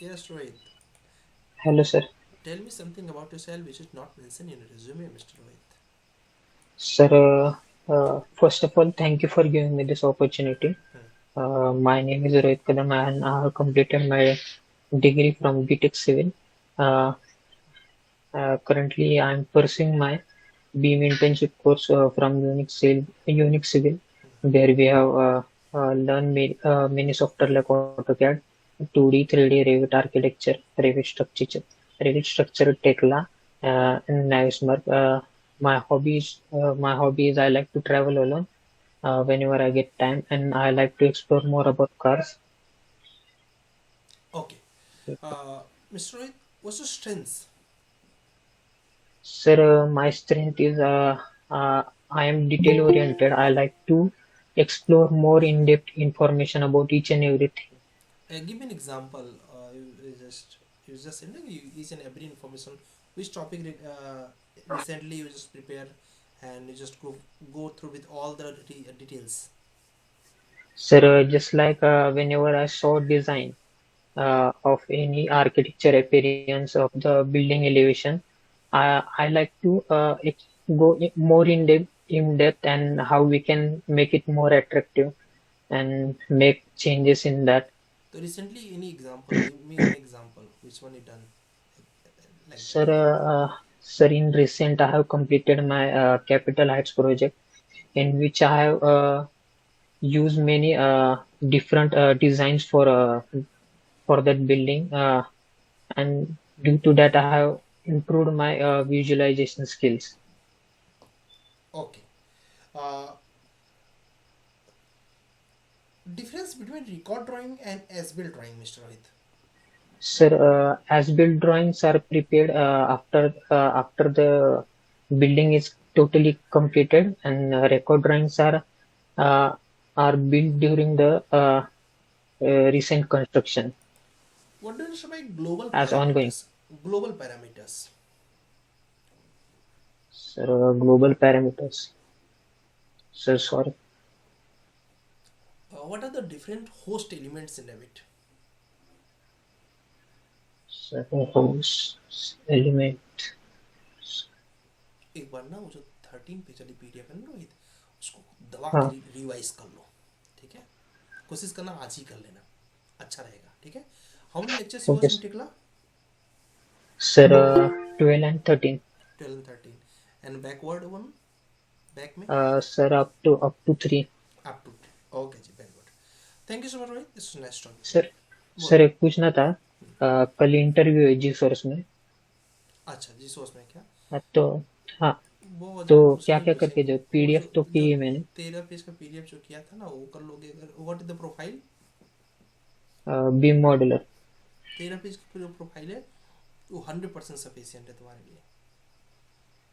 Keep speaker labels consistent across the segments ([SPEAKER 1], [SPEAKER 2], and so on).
[SPEAKER 1] Yes, Rohit.
[SPEAKER 2] Hello, sir.
[SPEAKER 1] Tell me something about yourself which is not mentioned in a resume, Mr. Rohit.
[SPEAKER 2] Sir, first of all, thank you for giving me this opportunity.
[SPEAKER 1] Hmm.
[SPEAKER 2] My name is Rohit Kadam and I have completed my degree from BTech Civil. Uh, Currently, I am pursuing my BEAM internship course from Unix Civil, where we have learned many software like AutoCAD, 2D, 3D, Revit architecture, Revit structure, Tekla, and Navismart. My hobby is I like to travel alone whenever I get time, and I like to explore more about cars.
[SPEAKER 1] Okay. Mr. Rohit, what's your strengths?
[SPEAKER 2] Sir, my strength is I am detail oriented. I like to explore more in-depth information about each and everything.
[SPEAKER 1] Give me an example. You just each and every information. Which topic recently you just prepare, and you just go through with all the details.
[SPEAKER 2] Sir, just like whenever I saw design of any architecture appearance of the building elevation, I like to more in depth and how we can make it more attractive and make changes in that.
[SPEAKER 1] So recently, any example? Give me one example. Which one you done like that?
[SPEAKER 2] Sir, sir, in recent I have completed my Capital Heights project in which I have used many different designs for that building, and due to that I have improved my visualization skills.
[SPEAKER 1] Okay. Uh, Difference between record drawing and as-built drawing, Mr. Rohit.
[SPEAKER 2] Sir, as-built drawings are prepared after the building is totally completed, and record drawings uh, are built during the recent construction
[SPEAKER 1] What do you understand by global
[SPEAKER 2] as ongoing.
[SPEAKER 1] parameters? Global parameters.
[SPEAKER 2] Sir, global parameters. Sir, sorry.
[SPEAKER 1] What are the different host elements in Revit?
[SPEAKER 2] Sir, host element.
[SPEAKER 1] एक बार ना वो जो 13 page वाली PDF है ना रोहित, उसको दबा के
[SPEAKER 2] हाँ,
[SPEAKER 1] रिवाइज कर लो. ठीक है. कोशिश करना आज ही कर लेना. अच्छा रहेगा. ठीक है. How many lectures you
[SPEAKER 2] okay.
[SPEAKER 1] Was in Tekla?
[SPEAKER 2] Sir, 12 and 13.
[SPEAKER 1] 12 and 13. And backward one, back में
[SPEAKER 2] Sir, up to 3.
[SPEAKER 1] Up to. Okay जी, very good. Thank you so much Rohit, this is nice talking to
[SPEAKER 2] sir,
[SPEAKER 1] you.
[SPEAKER 2] Sir
[SPEAKER 1] बोलो.
[SPEAKER 2] एक पूछना था। कल interview है जी source में।
[SPEAKER 1] अच्छा जी, सोच में क्या
[SPEAKER 2] तो हाँ,
[SPEAKER 1] वो
[SPEAKER 2] तो
[SPEAKER 1] जब
[SPEAKER 2] क्या
[SPEAKER 1] पूछेंगे
[SPEAKER 2] क्या करके
[SPEAKER 1] पूछेंगे.
[SPEAKER 2] जो
[SPEAKER 1] वो
[SPEAKER 2] पीडीएफ
[SPEAKER 1] जो
[SPEAKER 2] तो
[SPEAKER 1] जो
[SPEAKER 2] की है मैंने।
[SPEAKER 1] 13 पेज का पीडीएफ जो किया था ना, वो कर लोगे अगर. What is the profile?
[SPEAKER 2] Beam modular.
[SPEAKER 1] 13 page की जो प्रोफाइल है, वो 100% सफिशियंट है तुम्हारे लिए.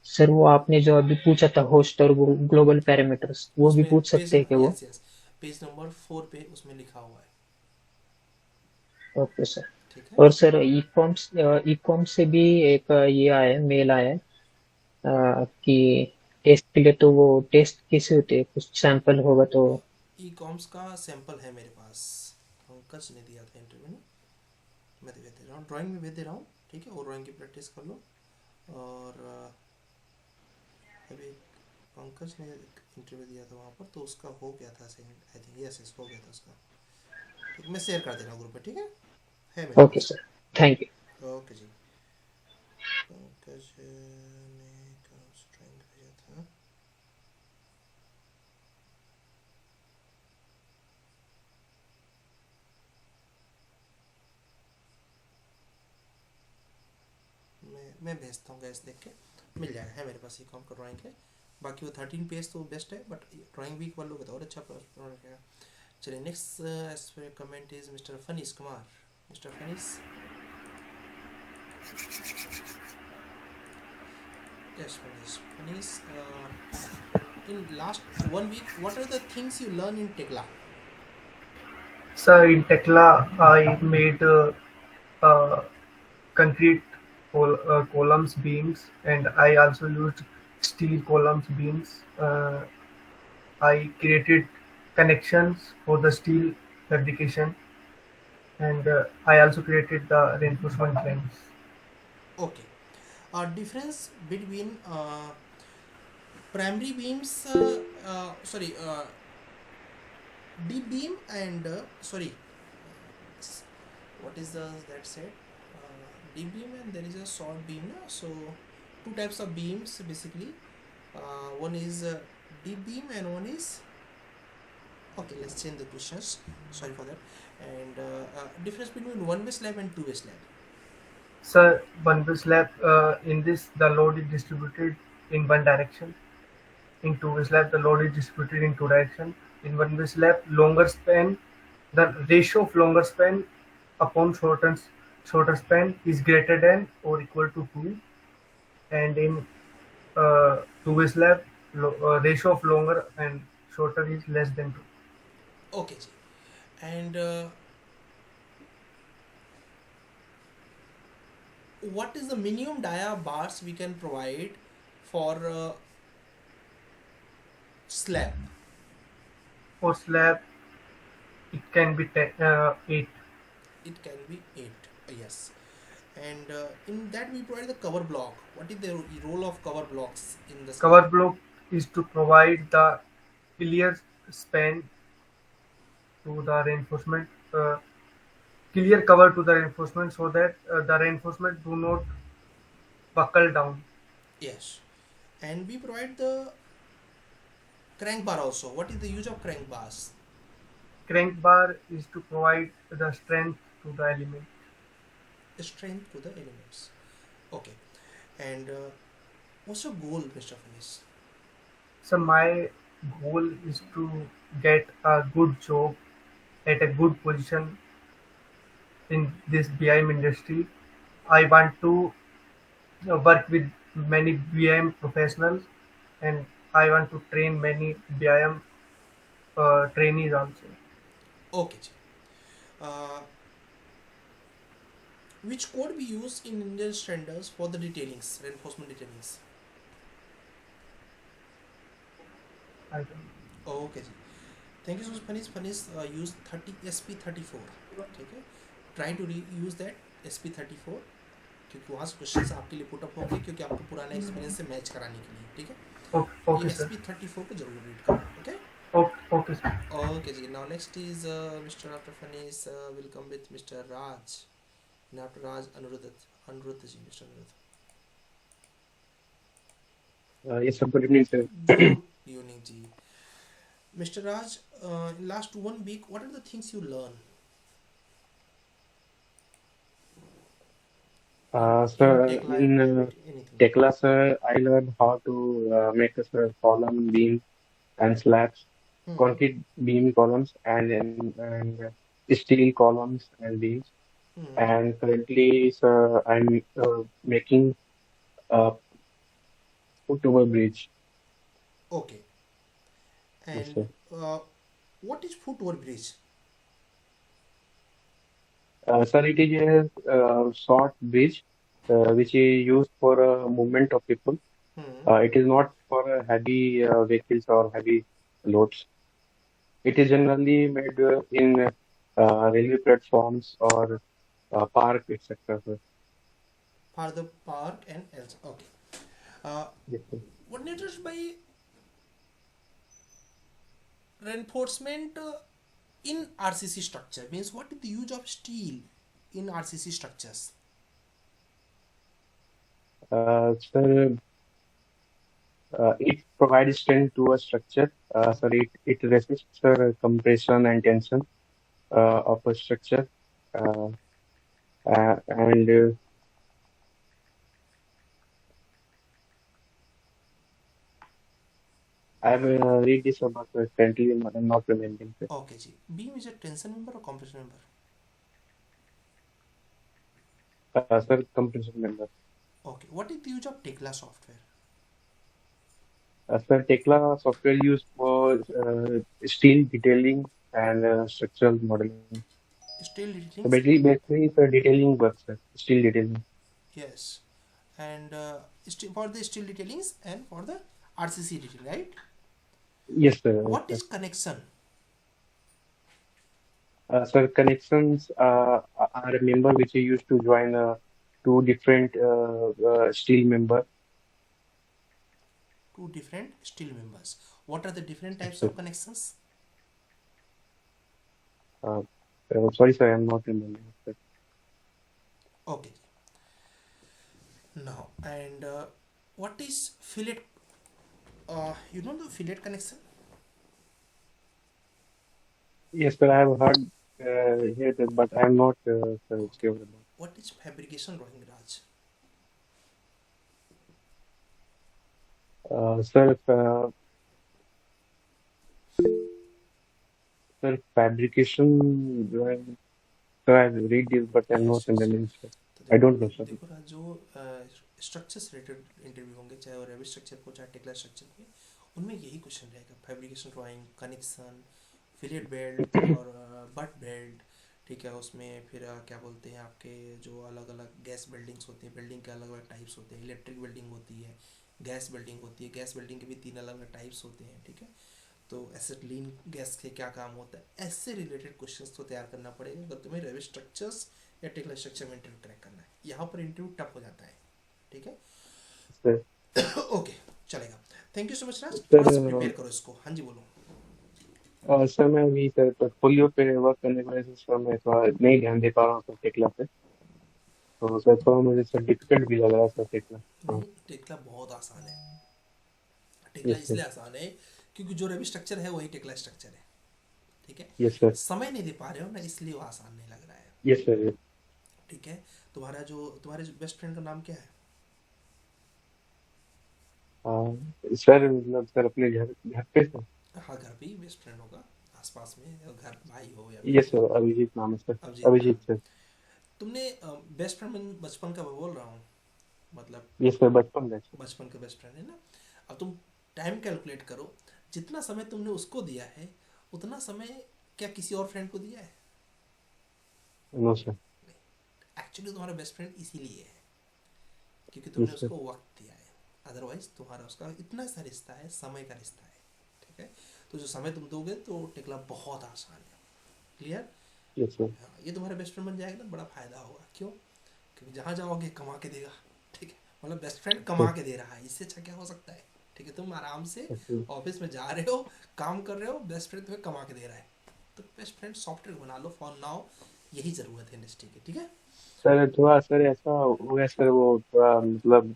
[SPEAKER 2] सर वो आपने जो अभी पूछा था होस्ट और ग्लोबल पैरामीटर्स वो भी
[SPEAKER 1] उसमें
[SPEAKER 2] पूछ
[SPEAKER 1] पेज,
[SPEAKER 2] सकते हैं क्या वो।
[SPEAKER 1] यस यस, पेज नंबर 4 पे उसमें लिखा हुआ है.
[SPEAKER 2] Okay sir.
[SPEAKER 1] ठीक है.
[SPEAKER 2] और सर ई कॉम से भी एक ये आया है, मेल आया है कि टेस्ट के लिए, तो वो टेस्ट कैसे होते हैं, कुछ सैंपल होगा तो।
[SPEAKER 1] ई कॉम्स का सैंपल है मेरे पास. पंकज ने दिया था इंटरव्यू में. मैं भेज दे रहा हूँ, ड्राइंग में भेज दे रहा हूँ. ठीक है, और ड्राइंग की प्रैक्टिस कर लो. और अभी पंकज ने इंटरव्यू दिया था वहाँ पर, तो उसका हो गया था सही, आई थिंक. यस यस, हो गया था उसका. ठीक, मैं शेयर कर दे रहा हूँ ग्रुप पे. ठीक है मेरे
[SPEAKER 2] ओके
[SPEAKER 1] पास.
[SPEAKER 2] Sir, thank you.
[SPEAKER 1] ओके जी. पंकज ने ड्राइंग भेजा था. मैं भेजता हूँ गैस, देख के मिल जाएगा. है मेरे पास ई कॉम का ड्राइंग है. बाकी वो 13 पेज तो बेस्ट है, बट ड्राइंग भी कर लोगे तो और अच्छा प्रोडक्ट रहेगा. चलिए, next comment is mister Phanish Kumar. Mister Phanish. Yes, Manish. Manish, in last 1 week, what are the things you learn in Tekla?
[SPEAKER 3] So in Tekla, I made uh, concrete columns beams, and I also used steel columns beams. I created connections for the steel fabrication. and I also created the reinforcement lines.
[SPEAKER 1] Okay. Difference between primary beams, sorry, deep beam and sorry, what is the that said? Deep beam and there is a short beam. Na? So two types of beams basically. One is deep beam and one is, okay. Let's change the questions. Sorry for that. And difference between one way slab and two way slab.
[SPEAKER 3] So one way slab, in this the load is distributed in one direction. In two way slab, the load is distributed in two direction. In one way slab, longer span, the ratio of longer span upon shorter span is greater than or equal to 2, and in two way slab, ratio of longer and shorter is less than 2.
[SPEAKER 1] Okay, ji. And what is the minimum dia bars we can provide for slab?
[SPEAKER 3] For slab, it can be 8.
[SPEAKER 1] It can be 8. Yes. And in that we provide the cover block. What is the role of cover blocks in the slab?
[SPEAKER 3] Cover block is to provide the clear span to the reinforcement, clear cover to the reinforcement, so that the reinforcement do not buckle down.
[SPEAKER 1] Yes. And we provide the crank bar also. What is the use of crank bars?
[SPEAKER 3] Crank bar is to provide the strength to the element.
[SPEAKER 1] Strength to the elements. Okay. And what's your goal, Mr. Finish?
[SPEAKER 3] So my goal is to get a good job at a good position in this BIM industry. I want to work with many BIM professionals, and I want to train many BIM trainees also.
[SPEAKER 1] Okay. Ji. Uh, which code we use in Indian standards for the detailings, reinforcement detailings?
[SPEAKER 3] I don't
[SPEAKER 1] Okay. Ji. Thank you so much, Fanish. Fanish use 30 SP34. ठीक है. Try to use that SP34 क्योंकि वहाँ से question आपके लिए put up होंगे क्योंकि आपको पुराना एक्सपीरियंस से मैच कराने के लिए. ठीक है.
[SPEAKER 3] know.
[SPEAKER 1] ये
[SPEAKER 3] Okay, sir.
[SPEAKER 1] SP34 को जरूर रीड करो. ओके.
[SPEAKER 3] Okay, sir.
[SPEAKER 1] Okay, जी. Now next is Mr. After Fanish will come with Mr. Raj. And after Raj, Anuruddha ji, Mr. Anuruddha.
[SPEAKER 4] Yes, sir. Good evening, sir.
[SPEAKER 1] Good evening, ji. Mr. Raj, in last 1 week, what are the things you learn?
[SPEAKER 4] Sir,
[SPEAKER 1] Tekla,
[SPEAKER 4] in
[SPEAKER 1] anything.
[SPEAKER 4] Tekla, sir, I learned how to make a sir, column, beam, and slabs, concrete beam columns, and steel columns and beams. And currently, sir, I'm making a foot over bridge.
[SPEAKER 1] Okay.
[SPEAKER 4] Yes,
[SPEAKER 1] And
[SPEAKER 4] sir.
[SPEAKER 1] what is foot over bridge?
[SPEAKER 4] Sir, it is a short bridge which is used for movement of people. It is not for heavy vehicles or heavy loads. It is generally made in railway platforms or park, etc. sir.
[SPEAKER 1] For the park and else. Okay.
[SPEAKER 4] Yes, sir.
[SPEAKER 1] What matters by reinforcement in RCC structure means what is the use of steel in RCC structures?
[SPEAKER 4] Sir, it provides strength to a structure. Sir, it resists compression and tension of a structure. And I've read this about currently I'm not remembering. Sir.
[SPEAKER 1] Okay, ji. Beam is a tension member or compression member?
[SPEAKER 4] Sir, compression member.
[SPEAKER 1] Okay. What is the use of Tekla software?
[SPEAKER 4] Sir, Tekla software used for steel detailing and structural modeling.
[SPEAKER 1] Steel
[SPEAKER 4] So
[SPEAKER 1] detailing?
[SPEAKER 4] basically, it's a detailing work, sir. Steel detailing.
[SPEAKER 1] Yes. And for the steel detailings and for the RCC detailing, right?
[SPEAKER 4] Yes, sir.
[SPEAKER 1] What
[SPEAKER 4] Yes,
[SPEAKER 1] is connection?
[SPEAKER 4] Sir, connections are a member which you used to join two different steel member.
[SPEAKER 1] Two different steel members. What are the different
[SPEAKER 4] Yes,
[SPEAKER 1] types
[SPEAKER 4] sir.
[SPEAKER 1] of connections?
[SPEAKER 4] Uh, Sorry, sir, I'm not remembering, sir.
[SPEAKER 1] Okay. Now, and what is fillet? You know the fillet connection?
[SPEAKER 4] Yes, sir, I have heard it, but I'm not
[SPEAKER 1] Okay.
[SPEAKER 4] sure about.
[SPEAKER 1] What is fabrication drawing, Raj?
[SPEAKER 4] Sir, sir, fabrication. Sir, I read this, but I'm not
[SPEAKER 1] yes yes
[SPEAKER 4] remembering, sir.
[SPEAKER 1] तो
[SPEAKER 4] I
[SPEAKER 1] देखो
[SPEAKER 4] don't know, sir.
[SPEAKER 1] देखो राज, जो structure से related interview होंगे, चाहे वो Revit structure हो चाहे टेक्ला स्ट्रक्चर हो, उनमें यही क्वेश्चन रहेगा, fabrication drawing, connection, fillet belt और बट बेल्ट। ठीक है, उसमें फिर क्या बोलते हैं आपके जो अलग अलग गैस बिल्डिंग्स होती हैं, बिल्डिंग के अलग अलग टाइप्स होते हैं, इलेक्ट्रिक बिल्डिंग होती है, गैस बिल्डिंग होती है, गैस बिल्डिंग के भी 3 अलग अलग टाइप्स होते हैं। ठीक है, तो एसिटिलीन गैस से क्या काम होता है, ऐसे रिलेटेड क्वेश्चंस तो तैयार करना पड़ेगा अगर तुम्हें रेविट स्ट्रक्चर्स या टेक्निकल स्ट्रक्चर में इंटरव्यू क्रैक करना है। यहाँ पर इंटरव्यू टफ हो जाता है। ठीक है।
[SPEAKER 4] Sir,
[SPEAKER 1] ओके, चलेगा। Thank you so much Raj,
[SPEAKER 4] sir,
[SPEAKER 1] थोड़ा सा प्रिपेयर करो इसको। हाँ जी बोलो।
[SPEAKER 4] सर मैं अभी सर पोर्टफोलियो पे वर्क करने की वजह से सर मैं थोड़ा नहीं ध्यान दे पा रहा हूँ सर टेक्ला पे। तो सर थोड़ा मुझे सर डिफिकल्ट भी लग रहा है सर टेक्ला। हाँ।
[SPEAKER 1] नहीं, टेक्ला बहुत आसान है। Tekla
[SPEAKER 4] yes sir.
[SPEAKER 1] इसलिए आसान है क्योंकि जो रेविट स्ट्रक्चर है वही टेक्ला स्ट्रक्चर है। ठीक है,
[SPEAKER 4] यस सर।
[SPEAKER 1] समय नहीं दे पा रहे हो ना, इसलिए वो आसान नहीं लग रहा है।
[SPEAKER 4] Yes sir.
[SPEAKER 1] ठीक है, तुम्हारे बेस्ट फ्रेंड का नाम क्या है?
[SPEAKER 4] हाँ सर, मतलब सर अपने घर घर पे सर।
[SPEAKER 1] हाँ, घर पे ही बेस्ट फ्रेंड होगा, आसपास में, या घर भाई हो या
[SPEAKER 4] यस
[SPEAKER 1] फिर
[SPEAKER 4] सर, अभिजीत नाम है सर।
[SPEAKER 1] अभिजीत नाम।
[SPEAKER 4] अभिजीत सर।
[SPEAKER 1] तुमने बेस्ट फ्रेंड बचपन का मैं बोल रहा हूँ, मतलब
[SPEAKER 4] यस सर, बचपन में सर।
[SPEAKER 1] बचपन का बेस्ट फ्रेंड है ना। अब तुम टाइम कैलकुलेट करो, जितना समय तुमने उसको दिया है उतना समय क्या किसी और फ्रेंड को दिया है?
[SPEAKER 4] No sir.
[SPEAKER 1] एक्चुअली तुम्हारा बेस्ट फ्रेंड इसीलिए है क्योंकि तुमने
[SPEAKER 4] यस सर।
[SPEAKER 1] उसको वक्त दिया है। अदरवाइज तुम्हारा उसका इतना सा रिश्ता है, समय का रिश्ता है। ठीक है, तो जो समय तुम दोगे तो टेक्ला बहुत आसान है। क्लियर?
[SPEAKER 4] Yes sir.
[SPEAKER 1] हाँ, ये तुम्हारा बेस्ट फ्रेंड बन जाएगा ना, बड़ा फायदा होगा। क्यों? क्योंकि जहाँ जाओगे कमा के देगा। ठीक है, मतलब बेस्ट फ्रेंड कमा के दे रहा है, इससे अच्छा क्या हो सकता है? ठीक है, तुम आराम से ऑफिस में जा रहे हो, काम कर रहे हो, बेस्ट फ्रेंड तुम्हें कमा के दे रहा है। तो बेस्ट फ्रेंड सॉफ्टवेयर बना लो फॉर नाउ, यही ज़रूरत है इंडस्ट्री की। ठीक है।
[SPEAKER 4] सर थोड़ा सर ऐसा हो गया सर, वो थोड़ा मतलब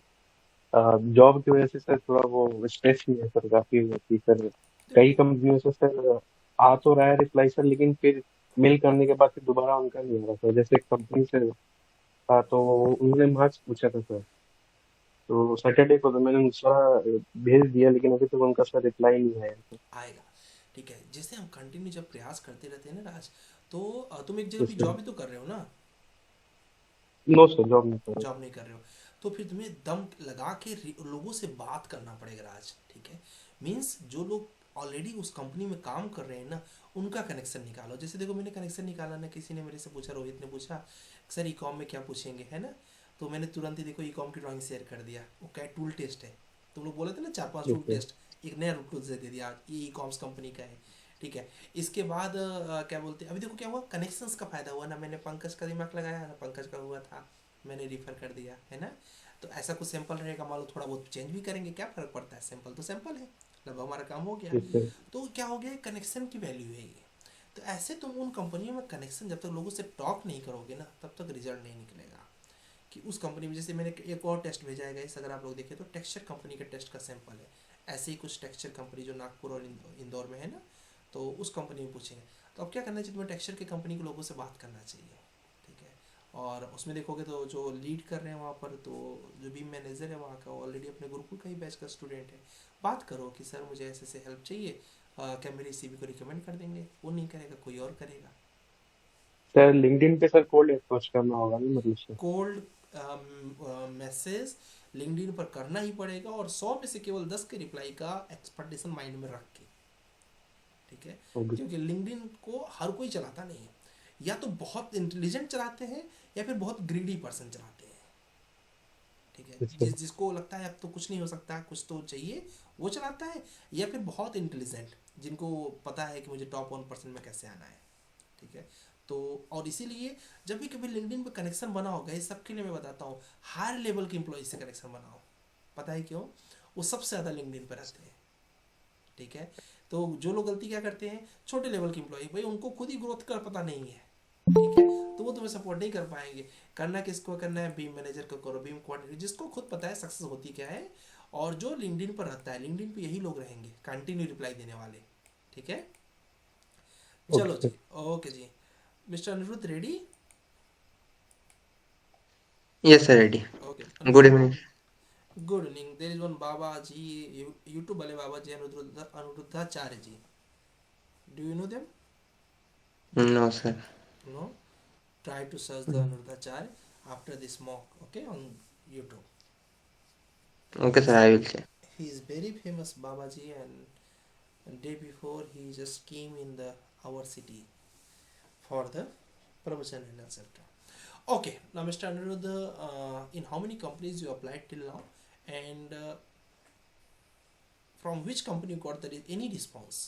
[SPEAKER 4] जॉब की वजह से सर थोड़ा वो स्ट्रेस भी है सर काफी होती सर। कई
[SPEAKER 1] देखो,
[SPEAKER 4] कंपनियों से सर आ तो रहा है रिप्लाई सर, लेकिन फिर मेल करने के बाद फिर दोबारा उनका नहीं आ रहा सर। जैसे एक कंपनी से था तो उन्होंने मार्च पूछा था सर, तो सैटरडे को तो मैंने सारा भेज दिया, लेकिन अभी तक उनका सर रिप्लाई नहीं आया सर।
[SPEAKER 1] आएगा। ठीक है, जैसे हम कंटिन्यू जब प्रयास करते रहते हैं ना राज, तो तुम एक जगह
[SPEAKER 4] यस
[SPEAKER 1] भी
[SPEAKER 4] सर।
[SPEAKER 1] जॉब ही तो कर रहे हो ना?
[SPEAKER 4] नो सर, जॉब नहीं कर रहा।
[SPEAKER 1] जॉब नहीं कर रहे हो तो फिर तुम्हें दम लगा के लोगों से बात करना पड़ेगा राज। ठीक है, मीन्स जो लोग ऑलरेडी उस कंपनी में काम कर रहे हैं ना, उनका कनेक्शन निकालो। जैसे देखो, मैंने कनेक्शन निकाला ना, किसी ने मेरे से पूछा, रोहित ने पूछा सर ई कॉम में क्या पूछेंगे, है ना, तो मैंने तुरंत ही देखो ई कॉम की ड्राइंग शेयर कर दिया। वो क्या टूल टेस्ट है, तुम लोग बोले थे ना 4-5
[SPEAKER 4] यस
[SPEAKER 1] टूल
[SPEAKER 4] सर।
[SPEAKER 1] टेस्ट, एक नया टूल से दे दिया, ये ई कॉम्स कंपनी का है। ठीक है, इसके बाद क्या बोलते हैं, अभी देखो क्या हुआ, कनेक्शंस का फायदा हुआ ना, मैंने पंकज का दिमाग लगाया ना, पंकज का हुआ था, मैंने रिफर कर दिया, है ना। तो ऐसा कुछ सैंपल रहेगा, मान लो थोड़ा बहुत चेंज भी करेंगे, क्या फर्क पड़ता है, सैंपल तो सैंपल है, मतलब हमारा काम हो गया।
[SPEAKER 4] Yes sir.
[SPEAKER 1] तो क्या हो गया, कनेक्शन की वैल्यू है ये। तो ऐसे तुम उन कंपनियों में कनेक्शन जब तक लोगों से टॉक नहीं करोगे ना, तब तक रिजल्ट नहीं निकलेगा। कि उस कंपनी में, जैसे मैंने एक और टेस्ट भेजा है गाइस, अगर आप लोग देखें तो टेक्सचर कंपनी का टेस्ट का सैंपल है। ऐसे ही कुछ टेक्सचर कंपनी जो नागपुर और इंदौर में है ना, तो उस कंपनी में पूछेंगे। तो अब क्या करना चाहिए, तुम्हें टेक्सचर की कंपनी के लोगों से बात करना चाहिए। ठीक है, और उसमें देखोगे तो जो लीड कर रहे हैं वहाँ पर, तो जो भी मैनेजर है वहाँ का, ऑलरेडी अपने गुरुकुल का ही बैच का स्टूडेंट है। बात करो कि सर मुझे ऐसे से हेल्प चाहिए, क्या मेरी सीवी को रिकमेंड कर देंगे? वो नहीं करेगा, कोई और करेगा।
[SPEAKER 4] सर लिंक्डइन पे सर कोल्ड अप्रोच करना होगा ना, मतलब सर।
[SPEAKER 1] कोल्ड मैसेज लिंक्डइन पर करना ही पड़ेगा, और 100 में से केवल 10 के रिप्लाई का एक्सपेक्टेशन माइंड में रख के। ठीक है,
[SPEAKER 4] ओके।
[SPEAKER 1] क्योंकि लिंक्डइन को हर कोई चलाता नहीं है, या तो बहुत इंटेलिजेंट चलाते हैं या फिर बहुत ग्रीडी पर्सन चलाते हैं। ठीक है,
[SPEAKER 4] यस सर।
[SPEAKER 1] जिसको लगता है अब तो कुछ नहीं हो सकता, कुछ तो चाहिए, वो चलाता है। या फिर बहुत इंटेलिजेंट, जिनको पता है कि मुझे टॉप 1% में कैसे आना है। ठीक है। तो और इसीलिए जब भी कभी लिंक्डइन पे कनेक्शन बना होगा, इस सबके लिए मैं बताता हूँ, हायर लेवल के एम्प्लॉय से कनेक्शन बनाओ। पता है क्यों? वो सबसे ज़्यादा लिंक्डइन पर रहते हैं। ठीक है। तो जो लोग गलती क्या करते हैं, छोटे लेवल के एम्प्लॉय, भाई उनको खुद ही ग्रोथ का पता नहीं है, ठीक है, तो वो तुम्हें सपोर्ट नहीं कर पाएंगे। करना किसको करना है, बीम मैनेजर को करो, बीम कोऑर्डिनेटर, जिसको खुद पता है सक्सेस होती क्या है। और जो लिंक्डइन पर रहता है, लिंक्डइन पे यही लोग रहेंगे कंटिन्यू रिप्लाई देने वाले। ठीक है।
[SPEAKER 4] ओके
[SPEAKER 1] चलो
[SPEAKER 4] सर।
[SPEAKER 1] जी। ओके जी। Mister Aniruddh ready?
[SPEAKER 5] Yes, sir, ready.
[SPEAKER 1] Okay
[SPEAKER 5] Good
[SPEAKER 1] Aniruddh.
[SPEAKER 5] evening.
[SPEAKER 1] Good evening. There is one baba ji, YouTube वाले baba ji, Aniruddhacharya ji. Do you know them?
[SPEAKER 5] No, sir.
[SPEAKER 1] No? Try to search the
[SPEAKER 4] Mm.
[SPEAKER 1] Anuruddhacharya after this mock, okay, on YouTube.
[SPEAKER 5] Okay, sir,
[SPEAKER 1] He's
[SPEAKER 5] I will say.
[SPEAKER 1] he is very famous Babaji, and day before he just came in the our city for the promotion and etc. Okay, now Mr. Aniruddha, in how many companies you applied till now, and from which company you got any response?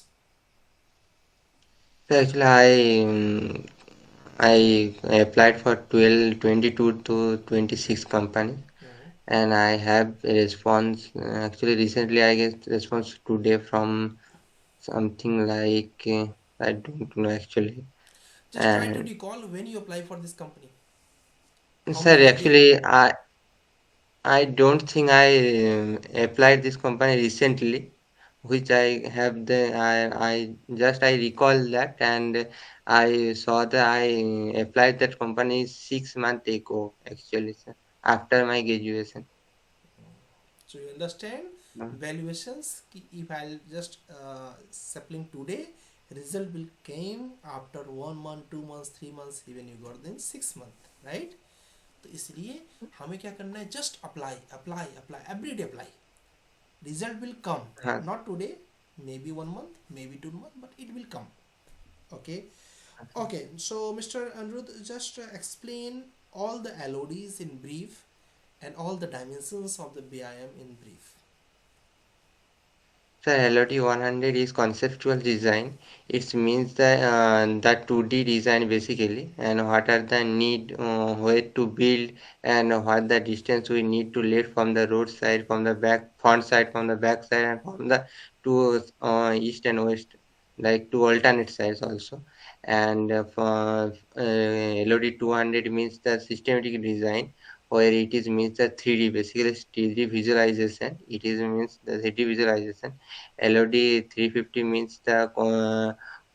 [SPEAKER 5] So actually, I applied for 12, 22 to 26 company,
[SPEAKER 1] Hmm.
[SPEAKER 5] and I have a response. Actually, recently I get response today from something like I don't know actually.
[SPEAKER 1] Just try to
[SPEAKER 5] And
[SPEAKER 1] recall when you apply for this company. How
[SPEAKER 5] sir,
[SPEAKER 1] many day?
[SPEAKER 5] actually, I don't think I applied this company recently, which I have the I just I recall that, and I saw that I applied that company 6 months ago actually, sir, after my graduation.
[SPEAKER 1] So you understand
[SPEAKER 5] Mm.
[SPEAKER 1] valuations ki if I'll just sapling today, result will came after 1 month, 2 months, 3 months, even you got then 6 month, right? तो इसलिए हमें क्या करना है, just apply apply apply every day apply, result will come,
[SPEAKER 5] हाँ
[SPEAKER 1] not today, maybe 1 month, maybe 2 month, but it will come. Okay. Okay, so Mr. Anirudh, just explain all the LODs in brief and all the dimensions of the BIM in brief.
[SPEAKER 5] So LOD 100 is conceptual design. It means the 2D design basically, and what are the need, where to build, and what the distance we need to left from the road side, from the back front side, from the back side, and from the two east and west, like two alternate sides also. And for LOD 200 means the systematic design, where it is means the 3D basically 3D visualization. It is means the 3D visualization. LOD 350 means the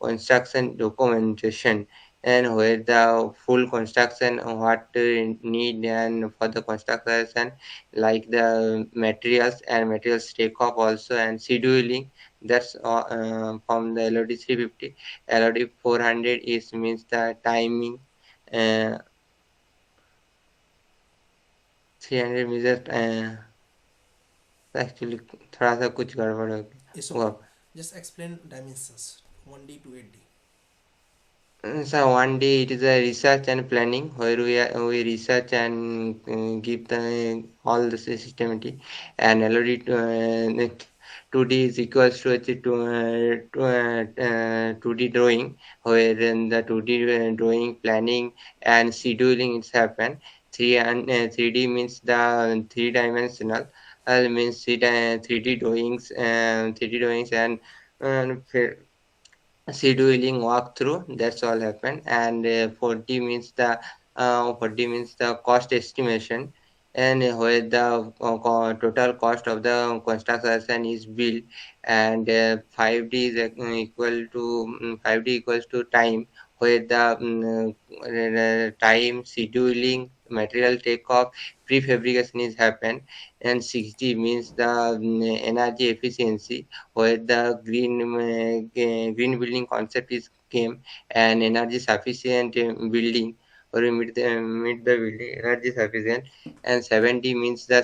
[SPEAKER 5] construction documentation, and where the full construction what need and for the construction, like the materials and materials takeoff also, and scheduling. That's from the LOD 350. LOD 400 is means the timing. uh, 300 means that actually थोड़ा सा कुछ गड़बड़ हो गया
[SPEAKER 1] It's
[SPEAKER 5] वो।
[SPEAKER 1] okay. Just explain dimensions 1D to 8D.
[SPEAKER 5] So one day it is a research and planning where we research and give the all the systematic, and already 2D is equals to 2D drawing, where in the 2D drawing planning and scheduling it's happen. 3D means the three dimensional, means 3D drawings and 3D drawings and scheduling walkthrough. That's all happened. And 40 means the 40 means the cost estimation, and where the total cost of the construction is built. And 5D is equal to 5D equals to time, where the time scheduling material takeoff prefabrication is happened. And 60 means the energy efficiency, where the green building concept is came, and energy sufficient building, or meet the building energy sufficient. And 70 means the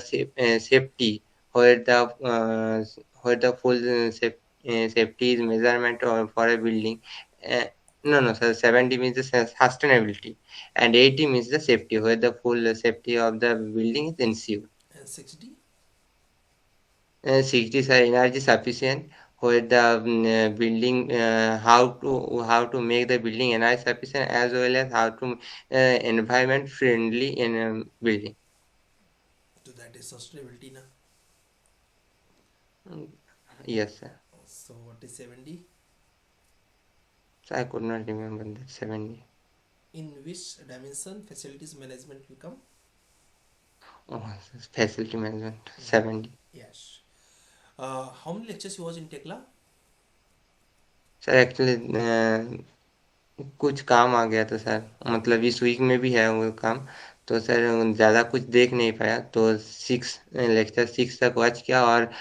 [SPEAKER 5] safety, where the full safety is measurement or for a building. uh, no, no, sir, 70 means the sustainability, and 80 means the safety, where the full safety of the building is ensured.
[SPEAKER 1] And 6D?
[SPEAKER 5] 60 is energy sufficient, where the building how to make the building energy sufficient as well as how to environment friendly in a building.
[SPEAKER 1] So that is sustainability na.
[SPEAKER 5] Mm, yes, sir.
[SPEAKER 1] So what is 70?
[SPEAKER 5] So I could not remember that 70.
[SPEAKER 1] In which dimension facilities management will come?
[SPEAKER 5] Oh, facility management 70.
[SPEAKER 1] Yes. How many lectures you watch in Tekla?
[SPEAKER 5] Sir actually कुछ काम आ गया था sir, मतलब इस week में भी है वो काम, तो सर ज़्यादा कुछ देख नहीं पाया, तो 6 लेक्चर 6 तक वॉच किया और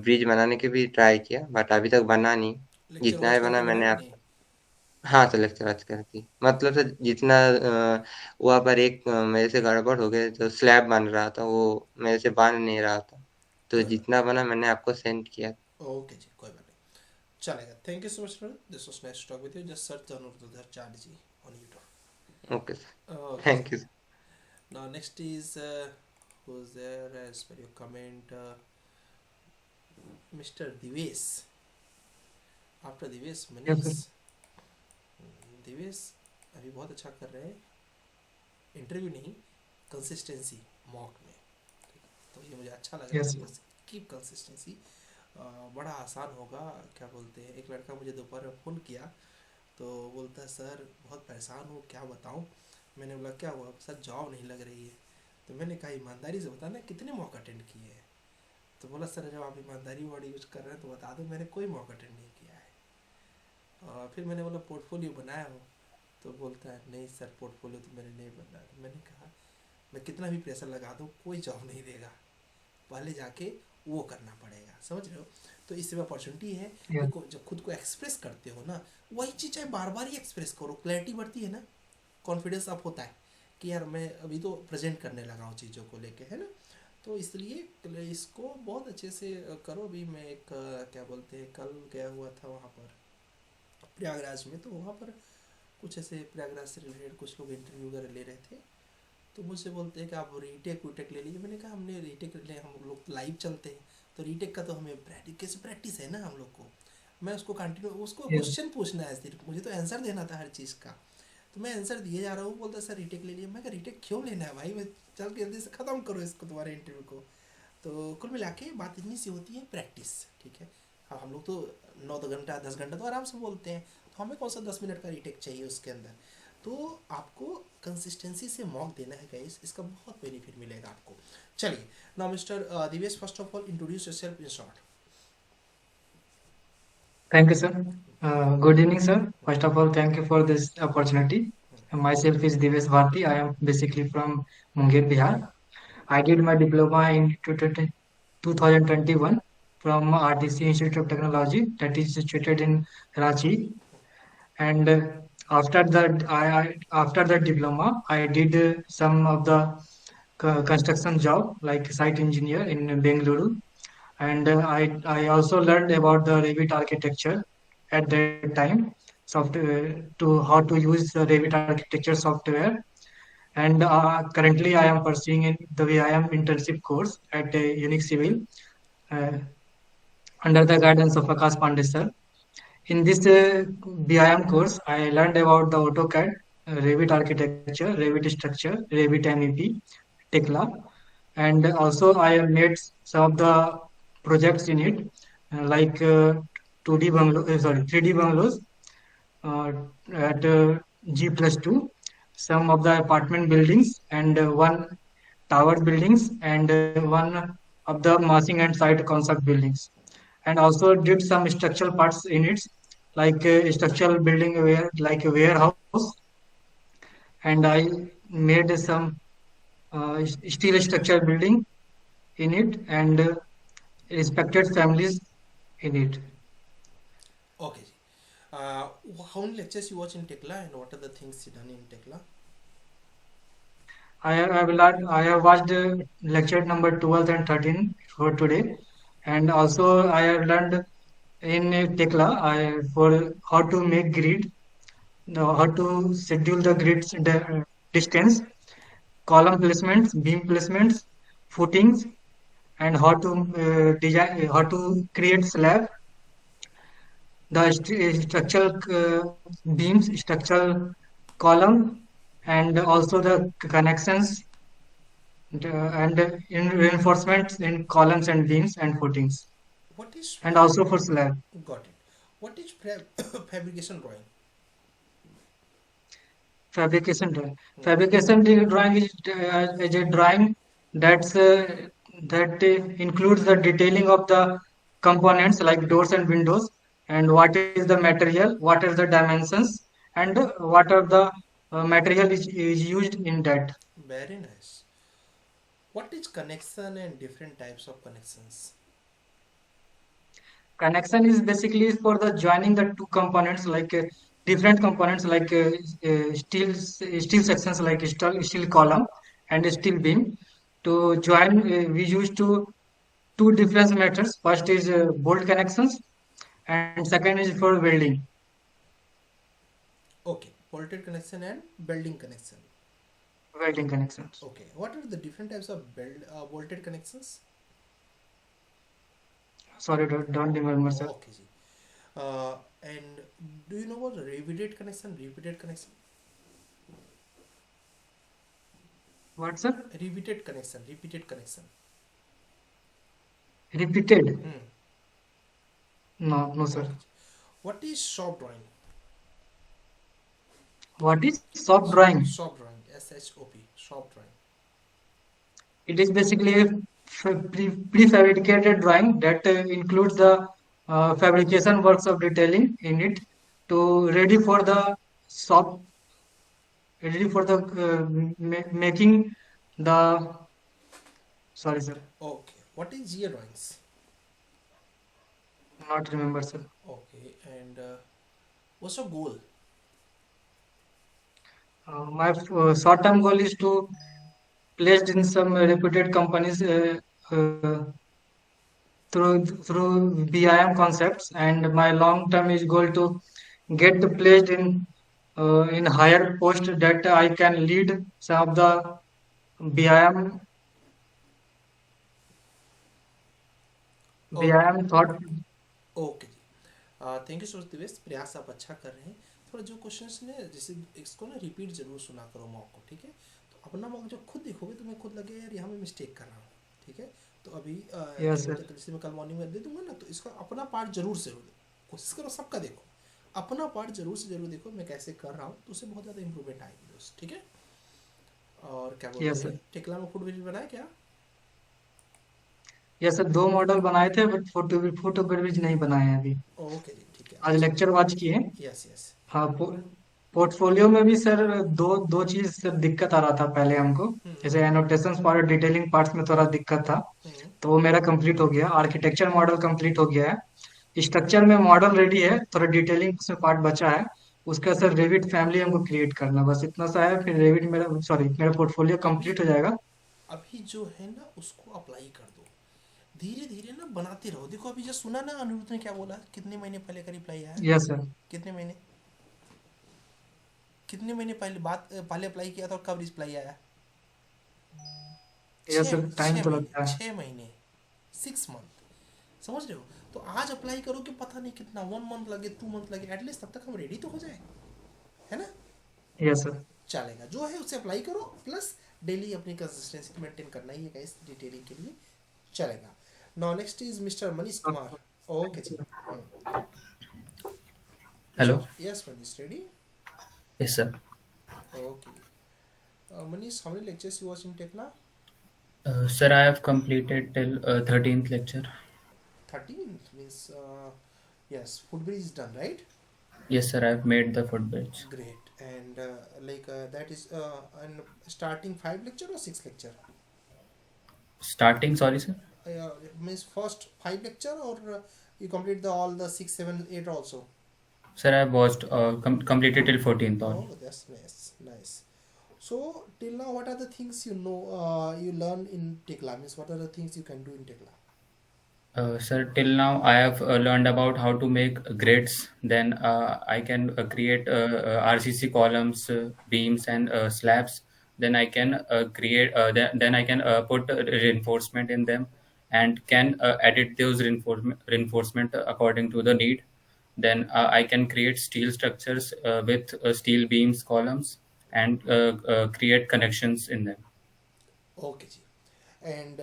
[SPEAKER 5] ब्रिज बनाने के भी ट्राई किया, बट अभी तक बना नहीं।
[SPEAKER 1] लेक्चर
[SPEAKER 5] जितना
[SPEAKER 1] वॉच
[SPEAKER 5] भी बना
[SPEAKER 1] करके बना
[SPEAKER 5] मैंने
[SPEAKER 1] कि
[SPEAKER 5] आप
[SPEAKER 1] नहीं?
[SPEAKER 5] हाँ सर, लेक्चर वॉच करती मतलब सर जितना वहाँ पर एक मेरे से गड़बड़ हो गया, जो स्लैब बन रहा था वो मेरे से बन नहीं रहा था, तो
[SPEAKER 1] कोई बात
[SPEAKER 5] जितना बना मैंने आपको सेंड किया।
[SPEAKER 1] नहीं। ओके जी, कोई बात नहीं, चलेगा। Thank you so much brother, this was nice talk with you. Just search Aniruddhacharya ji on YouTube.
[SPEAKER 5] Okay sir,
[SPEAKER 1] okay जी।
[SPEAKER 5] Thank you.
[SPEAKER 1] Now next is who's there as per your comment, Mr. Divesh. After Divesh,
[SPEAKER 6] Yes, sir.
[SPEAKER 1] Manish. Divesh अभी बहुत अच्छा कर रहे हैं, interview नहीं, consistency mock में, तो ये मुझे अच्छा लग रहा है
[SPEAKER 6] Yes, sir.
[SPEAKER 1] Divesh. Keep consistency, बड़ा आसान होगा। क्या बोलते हैं, एक लड़का मुझे दोपहर में फ़ोन किया तो बोलता है सर बहुत परेशान हूँ, क्या बताऊँ। मैंने बोला क्या हुआ सर, जॉब नहीं लग रही है। तो मैंने कहा ईमानदारी से बताना कितने मॉक अटेंड किए हैं। तो बोला सर जब आप ईमानदारी वर्ड यूज कर रहे हैं तो बता दो, मैंने कोई मॉक अटेंड नहीं किया है। और फिर मैंने बोला पोर्टफोलियो बनाया हो, तो बोलता है नहीं सर पोर्टफोलियो तो मैंने नहीं बनाया। तो मैंने कहा मैं कितना भी प्रेशर लगा दूँ कोई जॉब नहीं देगा, पहले जाके वो करना पड़ेगा, समझ रहे हो। तो इससे अपॉर्चुनिटी है कि
[SPEAKER 6] Yeah.
[SPEAKER 1] जब खुद को एक्सप्रेस करते हो ना, वही चीज़ चाहे बार बार ही एक्सप्रेस करो, क्लैरिटी बढ़ती है ना, कॉन्फिडेंस अप होता है कि यार मैं अभी तो प्रेजेंट करने लगा हूँ चीज़ों को लेके, है ना। तो इसलिए इसको बहुत अच्छे से करो। अभी मैं एक क्या बोलते हैं, कल गया हुआ था वहाँ पर प्रयागराज में, तो वहाँ पर कुछ ऐसे प्रयागराज से रिलेटेड कुछ लोग इंटरव्यू वगैरह ले रहे थे। तो मुझसे बोलते हैं कि आप रीटेक वीटेक ले लीजिए। मैंने कहा हमने रीटेक ले, हम लोग लाइव चलते हैं तो रीटेक का तो हमें प्रैक्टिस है ना हम लोग को। मैं उसको कंटिन्यू, उसको
[SPEAKER 6] Yeah.
[SPEAKER 1] क्वेश्चन पूछना है सिर्फ, मुझे तो आंसर देना था हर चीज़ का। तो मैं आंसर दिए जा रहा हूँ, बोलता सर रीटेक ले लिए। मैं कहा रीटेक क्यों लेना है भाई, मैं चल के जल्दी से ख़त्म करो इसको तुम्हारे इंटरव्यू को। तो कुल मिला के बात इतनी सी होती है, प्रैक्टिस, ठीक है। अब हम लोग तो 9 घंटा 10 घंटा तो आराम से बोलते हैं, तो हमें कौन सा 10 मिनट का रीटेक चाहिए उसके अंदर। तो आपको कंसिस्टेंसी से मॉक देना है गाइस, इसका बहुत बेनिफिट मिलेगा आपको। चलिए now mister Divesh, first of all introduce yourself in short.
[SPEAKER 6] Thank you, sir. Good evening, sir. First of all, thank you for this opportunity. Myself is Divesh Bharti. I am basically from Munger, Bihar. I did my diploma in 2021 from RTC Institute of Technology that is situated in Ranchi. And after that diploma, I did some of the construction job like site engineer in Bengaluru. And I also learned about the Revit architecture at that time, software to how to use the Revit architecture software. And currently, I am pursuing in the VIM internship course at Unique Civil uh, under the guidance of Akash Pandey sir. In this BIM course, I learned about the AutoCAD, Revit architecture, Revit structure, Revit MEP, Tekla, and also I have made some of the projects in it, like 2D bungalow, sorry, 3D bungalows uh, at G+2, some of the apartment buildings, and one tower buildings, and one of the massing and site concept buildings, and also did some structural parts in it, like structural building where like a warehouse, and I made some steel structure building in it, and respected families in it.
[SPEAKER 1] Okay जी, how many lectures you watch in Tekla and what are the things you done in Tekla?
[SPEAKER 6] I have watched lecture number 12 and 13 for today, and also I have learned in Tekla for how to make grid, how to schedule the grids distance, column placements, beam placements, footings, and how to design, how to create slab, the structural beams, structural column, and also the connections and in reinforcements in columns and beams and footings,
[SPEAKER 1] What is
[SPEAKER 6] and also for slab.
[SPEAKER 1] got it? What is fabrication drawing?
[SPEAKER 6] Fabrication drawing.
[SPEAKER 1] Hmm.
[SPEAKER 6] Drawing is a drawing that's that includes the detailing of the components like doors and windows, and what is the material, what are the dimensions, and what are the material is used in that.
[SPEAKER 1] Very nice. What is connection and different types of connections?
[SPEAKER 6] Connection is basically for the joining the two components like different components like steel sections like steel column and steel beam. To join, we use two different methods. First is bolt connections, and second is for welding.
[SPEAKER 1] Okay, bolted connection and welding connection.
[SPEAKER 6] Welding connections.
[SPEAKER 1] Okay, what are the different types of bolted connections?
[SPEAKER 6] Sorry, don't remember, sir.
[SPEAKER 1] Okay, ji. And do you know what riveted connection? Riveted connection.
[SPEAKER 6] What, sir?
[SPEAKER 1] Riveted connection. Repeated connection.
[SPEAKER 6] Repeated?
[SPEAKER 1] Hmm.
[SPEAKER 6] No, no, sir.
[SPEAKER 1] Okay. What is shop drawing?
[SPEAKER 6] What is soft drawing?
[SPEAKER 1] Shop drawing. SHOP. Shop drawing.
[SPEAKER 6] It is basically a prefabricated drawing that includes the fabrication works of detailing in it to shop, ready for the making the. Sorry, sir,
[SPEAKER 1] Okay. What is gear drawings?
[SPEAKER 6] not remember, sir.
[SPEAKER 1] Okay. And what's your goal?
[SPEAKER 6] My short-term goal is to placed in some reputed companies through BIM concepts, and my long-term is goal to get placed in higher post that I can lead some of the BIM
[SPEAKER 1] Okay.
[SPEAKER 6] BIM thought.
[SPEAKER 1] Okay जी, thank you so much Divesh, प्रयास आप अच्छा कर रहे हैं। थोड़ा जो questions ने जैसे इसको ना रिपीट जरूर सुना करो मॉक को, ठीक है? तो अपना मॉक जब खुद देखोगे तुम्हें खुद लगे यार यहाँ मैं मिस्टेक कर रहा हूँ, ठीक है? तो अभी क्या
[SPEAKER 6] Yes, sir.
[SPEAKER 1] बोलते हैं, जैसे मैं कल मॉर्निंग में दे दूंगा ना, तो इसका अपना पार्ट जरूर से जरूर कोशिश करो, सबका देखो, अपना पार्ट जरूर से जरूर देखो मैं कैसे कर रहा हूँ, तो उससे बहुत ज़्यादा इंप्रूवमेंट आएगी दोस्त, ठीक है? और क्या बोलते
[SPEAKER 6] Yes, sir.
[SPEAKER 1] हैं, टेक्ला में फूड ब्रिज बनाया क्या?
[SPEAKER 6] यस सर, 2 मॉडल बनाए थे बट फोटो ब्रिज नहीं बनाए हैं अभी।
[SPEAKER 1] ओके जी, ठीक है,
[SPEAKER 6] आज
[SPEAKER 1] अच्छा।
[SPEAKER 6] लेक्चर वॉच किए।
[SPEAKER 1] Yes yes.
[SPEAKER 6] हाँ, पोर्टफोलियो में भी सर दो दो चीज सर दिक्कत आ रहा था पहले हमको। जैसे एनोटेशंस और डिटेलिंग पार्ट्स में थोड़ा दिक्कत था, तो वो मेरा कंप्लीट हो गया। आर्किटेक्चर मॉडल कंप्लीट हो गया है। स्ट्रक्चर में मॉडल रेडी है, थोड़ा डिटेलिंग में पार्ट बचा है। उसका सर रेविट फैमिली हमको क्रिएट करना, बस इतना सा है। फिर रेविट मेरा पोर्टफोलियो
[SPEAKER 1] अभी
[SPEAKER 6] कंप्लीट हो जाएगा।
[SPEAKER 1] अभी जो है ना उसको अप्लाई कर दो, धीरे धीरे ना बनाते रहो। देखो अभी जो सुना ना अनिरुद्ध ने क्या बोला, कितने महीने पहले का रिप्लाई आया?
[SPEAKER 6] Yes sir.
[SPEAKER 1] कितने महीने पहले बात पहले अप्लाई किया था और कब रिप्लाई आया?
[SPEAKER 6] यस सर, टाइम तो लगता है।
[SPEAKER 1] 6 महीने, 6 मंथ, समझ रहे हो? तो आज अप्लाई करो कि पता नहीं कितना 1 मंथ लगे, 2 मंथ लगे, एटलीस्ट तब तक हम रेडी तो हो जाए, है ना?
[SPEAKER 6] Yes sir.
[SPEAKER 1] चलेगा, जो है उसे अप्लाई करो, प्लस डेली अपनी कंसिस्टेंसी मेंटेन करना ही है इस डिटेलिंग के लिए, चलेगा। Now next is mister Manish Kumar. Okay जी।
[SPEAKER 7] Hello.
[SPEAKER 1] Yes Manish, ready?
[SPEAKER 7] Yes, sir.
[SPEAKER 1] Okay. Manish, how many lectures you watch in Tekla?
[SPEAKER 7] Sir, I have completed till 13th lecture.
[SPEAKER 1] 13th means yes, footbridge is done, right?
[SPEAKER 7] Yes, sir, I have made the footbridge.
[SPEAKER 1] Great. And that is an starting 5 lecture or 6 lecture?
[SPEAKER 7] Starting, sorry, sir.
[SPEAKER 1] Means first 5 lecture or you complete all the 6, 7, 8 also?
[SPEAKER 7] Sir, I have watched completed till 14th on.
[SPEAKER 1] Oh, that's nice. So till now, what are the things you know you learn in Tekla? Means what are the things you can do in Tekla?
[SPEAKER 7] Sir, till now I have learned about how to make grids. Then I can create RCC columns, beams, and slabs. Then I can create. Then I can put reinforcement in them. and can edit those reinforcement according to the need. Then I can create steel structures with steel beams, columns, and create connections in them.
[SPEAKER 1] Okay, ji. And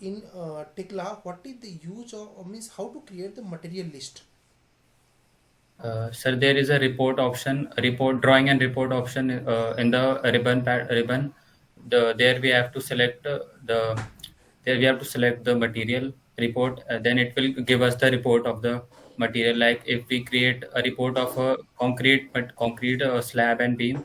[SPEAKER 1] in Tikla, what is the use of, or means how to create the material list?
[SPEAKER 7] Sir, there is a report option, report drawing and report option in the ribbon. There we have to select there we have to select the material report. Then it will give us the report of the material. Like if we create a report of a concrete slab and beam,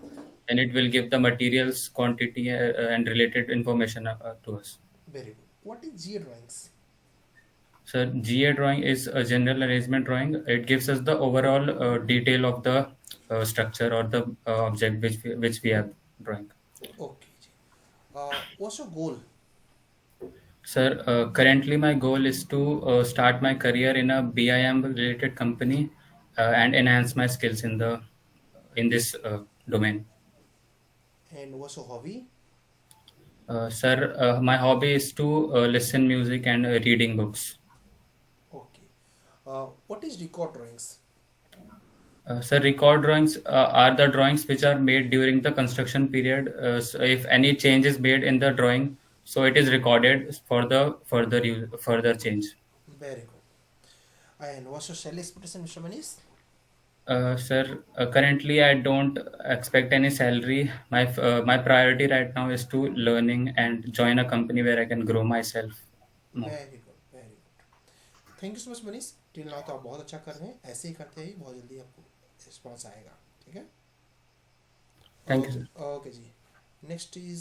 [SPEAKER 7] then it will give the materials quantity and related information to us.
[SPEAKER 1] Very good. What is GA drawings?
[SPEAKER 7] So GA drawing is a general arrangement drawing. It gives us the overall detail of the structure or the object which we are drawing.
[SPEAKER 1] Okay, ji. What's your goal?
[SPEAKER 7] Sir, currently my goal is to start my career in a BIM related company and enhance my skills in this domain.
[SPEAKER 1] And what's your hobby?
[SPEAKER 7] Sir, my hobby is to listen music and reading books.
[SPEAKER 1] Okay. What is record drawings?
[SPEAKER 7] Sir, record drawings are the drawings which are made during the construction period. So if any change is made in the drawing, so it is recorded for the further change.
[SPEAKER 1] Very good. And what's your salary expectation, Mr. Manish?
[SPEAKER 7] Sir, currently I don't expect any salary. My priority right now is to learning and join a company where I can grow myself more.
[SPEAKER 1] Very good very good thank you so much Manish till now तो आप बहुत अच्छा कर रहे हैं ऐसे ही करते ही बहुत जल्दी आपको रिस्पॉन्स आएगा ठीक है
[SPEAKER 7] Thank you, sir.
[SPEAKER 1] ओके जी next is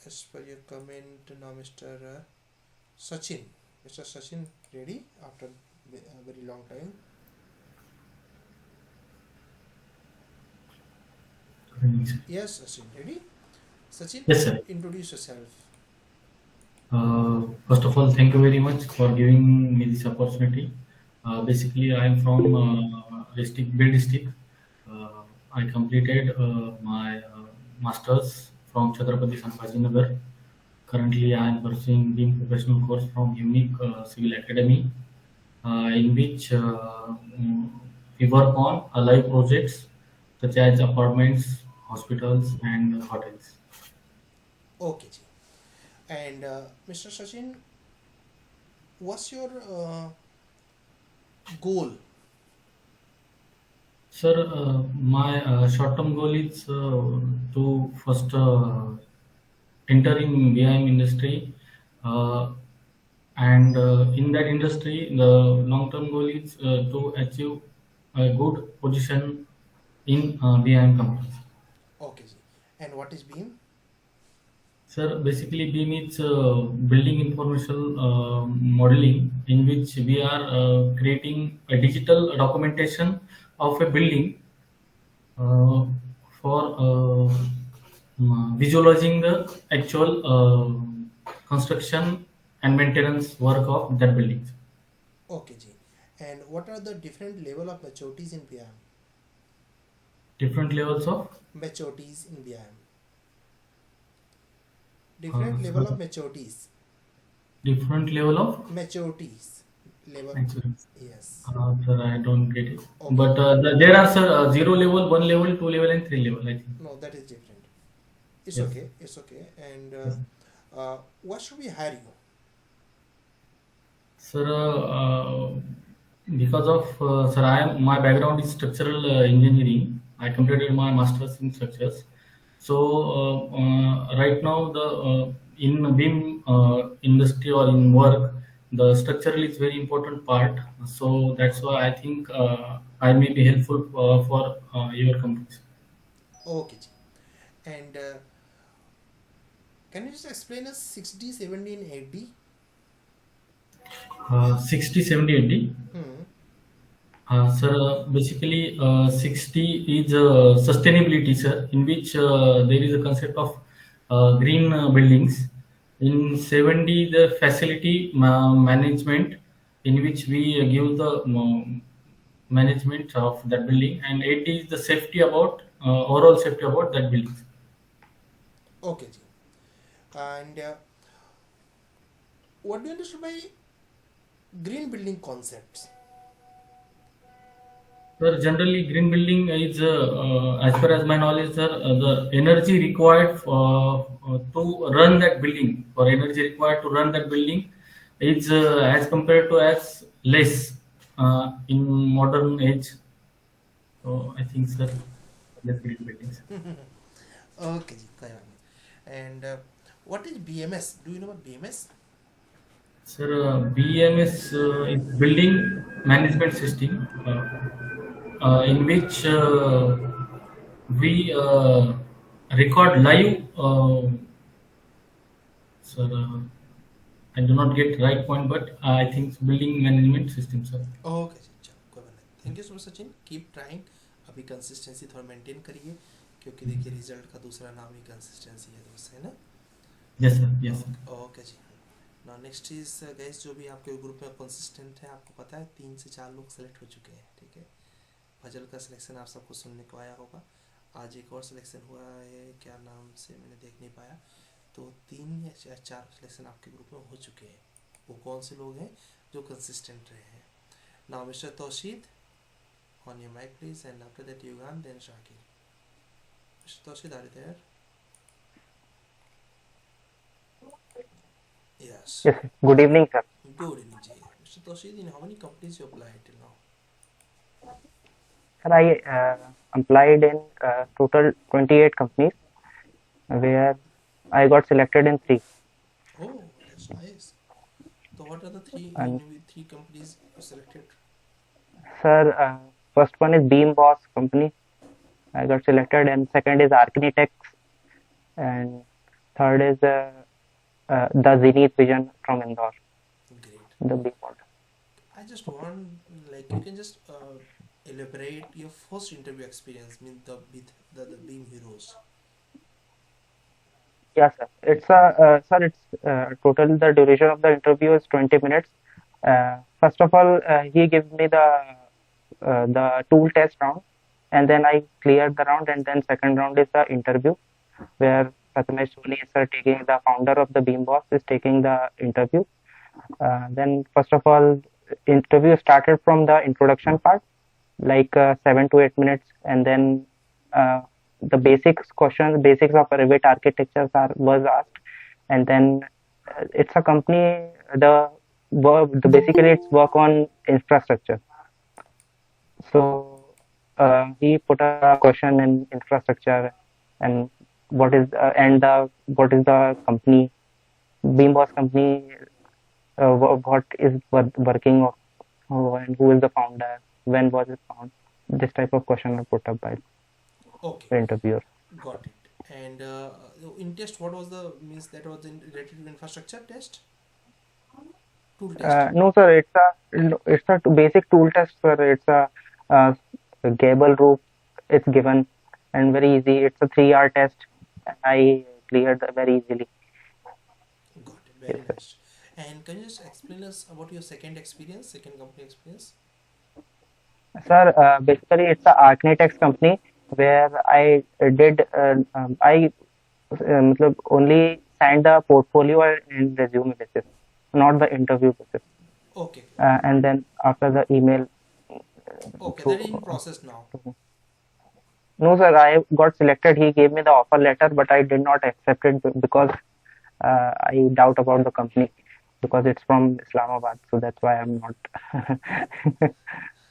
[SPEAKER 1] as per your comment now Mr. Sachin ready after a very long time yes Sachin ready Sachin
[SPEAKER 8] Yes, sir.
[SPEAKER 1] introduce yourself
[SPEAKER 8] First of all, thank you very much for giving me this opportunity. Basically, I am from Bay district. I completed my master's from Chhatrapati Sambhajinagar. Currently, I am pursuing being professional course from Unique Civil Academy, in which we work on live projects such as apartments, hospitals, and hotels.
[SPEAKER 1] okay ji and Mr. Sachin what's your goal
[SPEAKER 8] Sir, my short-term goal is to first enter in VIM industry, and in that industry, the long-term goal is to achieve a good position in VIM companies.
[SPEAKER 1] okay ji and what is beam
[SPEAKER 8] Sir, basically BIM is building information modeling, in which we are creating a digital documentation of a building for visualizing the actual construction and maintenance work of that building.
[SPEAKER 1] okay ji and what are the different level of maturities in BIM
[SPEAKER 8] Different levels of
[SPEAKER 1] maturities in BIM different level of maturities
[SPEAKER 8] different level of
[SPEAKER 1] maturities level
[SPEAKER 8] insurance.
[SPEAKER 1] yes
[SPEAKER 8] Sir, I don't get it.
[SPEAKER 1] Okay.
[SPEAKER 8] But there are, sir, 0 level, 1 level, 2 level, and 3 level, I think.
[SPEAKER 1] no that is different it's
[SPEAKER 8] Yes.
[SPEAKER 1] okay it's okay and
[SPEAKER 8] Yes.
[SPEAKER 1] what should we hire you
[SPEAKER 8] Sir, because of sir, my background is structural engineering. I completed my masters in structures. So right now, the in BIM industry or in work, the structural is very important part. So that's why I think I may be helpful for your companies.
[SPEAKER 1] okay ji and can you just explain us 6D 70 and 8D
[SPEAKER 8] 60, 70, 80.
[SPEAKER 1] hmm.
[SPEAKER 8] Sir, basically, 60 is sustainability, sir, in which there is a concept of green buildings. In 70, the facility management, in which we give the management of that building, and 80 is the safety about overall safety about that building.
[SPEAKER 1] okay ji And what do you understand by green building concepts?
[SPEAKER 8] Sir, generally, green building is, as far as my knowledge, sir, the energy required to run that building, or energy required to run that building, is as compared to as less in modern age. So I think, sir, that's green buildings.
[SPEAKER 1] Okay, जी, कोई बात नहीं. And what is BMS? Do you know what BMS?
[SPEAKER 8] Sir, BMS is building management system, in which we record live. Sir, I do not get right point, but I think it's building management system, sir.
[SPEAKER 1] Okay जी, चलो कोई बात नहीं. Thank you so much Sachin. Keep trying. अभी consistency थोड़ा maintain करिए, क्योंकि देखिए रिजल्ट का दूसरा नाम ही कंसिस्टेंसी है दोस्त, है ना.
[SPEAKER 8] Yes, sir. Yes, sir.
[SPEAKER 1] Okay जी. नाउ नेक्स्ट इज गाइस, जो भी आपके ग्रुप में कंसिस्टेंट है, आपको पता है 3 से 4 लोग सेलेक्ट हो चुके हैं. ठीक है, फजल का सिलेक्शन आप सबको सुनने को आया होगा. आज एक और सिलेक्शन हुआ है, क्या नाम से मैंने देख नहीं पाया. तो 3 या 4 सिलेक्शन आपके ग्रुप में हो चुके हैं. वो कौन से लोग हैं जो कंसिस्टेंट रहे हैं? Now mister Taushid, on your mic please, and after that Yugan, then Shakir. Mr. Taushid, are you there? Yes.
[SPEAKER 9] Yes, sir. Good evening, sir.
[SPEAKER 1] Good evening, Ji. Mr. Taushid, in how many companies you applied till now?
[SPEAKER 9] Sir, I applied in total 28 companies, where I got selected in 3.
[SPEAKER 1] Oh, that's nice. So what are the
[SPEAKER 9] And
[SPEAKER 1] three companies you selected?
[SPEAKER 9] sir, first one is Beam Boss company. I got selected, and second is Architects, and third is the Zenith Vision from Indore.
[SPEAKER 1] Great.
[SPEAKER 9] The Beam Boss.
[SPEAKER 1] I just want, like, you can just elaborate your first interview experience with the Beam Heroes.
[SPEAKER 9] Yeah, sir. It's sir. It's total. The duration of the interview is 20 minutes. First of all, he gives me the tool test round, and then I cleared the round, and then second round is the interview, where Prathamesh Soni sir, taking the founder of the Beam Boss, is taking the interview. Then first of all, interview started from the introduction part, like 7 to 8 minutes, and then the basics of Revit architectures was asked, and then it's a company. Basically it's work on infrastructure. So he put a question in infrastructure, and what is the company, Beam Boss company, what is working of, and who is the founder, when was it found? This type of question are put up by the interviewer.
[SPEAKER 1] Got it. And in test, what was the means that was related to infrastructure test? Tool test?
[SPEAKER 9] No, sir. It's a basic tool test, sir. It's a gable roof. It's given, and very easy. It's a 3-hour test. I cleared very easily.
[SPEAKER 1] Got it. Very nice. And can you just explain us about your second company experience?
[SPEAKER 9] Sir, basically it's a architects company, where I did only signed the portfolio and resume basis, not the interview basis.
[SPEAKER 1] Okay.
[SPEAKER 9] And then after the email.
[SPEAKER 1] Okay, that is in process now.
[SPEAKER 9] No, sir, I got selected. He gave me the offer letter, but I did not accept it because I doubt about the company, because it's from Islamabad. So that's why I'm not.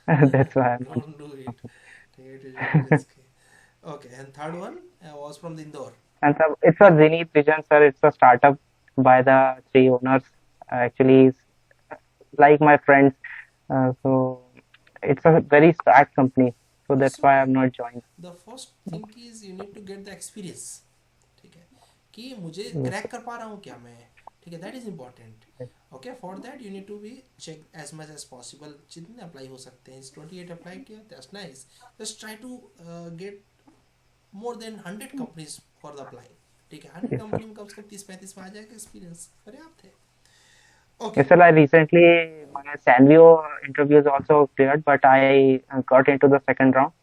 [SPEAKER 9] That's why I'm not.
[SPEAKER 1] Don't do it. It is very risky. Okay, and third one was from the Indore.
[SPEAKER 9] And so it's a Zenith Vision, sir. It's a startup by the 3 owners. Actually, it's like my friends. So it's a very start company. So that's why I'm not joined.
[SPEAKER 1] The first thing is you need to get the experience. ठीक है, कि मुझे crack कर पा रहा हूँ क्या मैं. ठीक है, that is important. Okay, for that you need to be check as much as possible. जितने अप्लाई हो सकते हैं. 28 अप्लाई किया, that's nice. Just try to get more than 100 companies for the apply. ठीक है, 100 कंपनी में कम से कम 30-35 में आ जाएगा एक्सपीरियंस. पर्याप्त है. Okay.
[SPEAKER 9] Yes, sir. I recently my Sanvio interview is also cleared, but I got into the second round.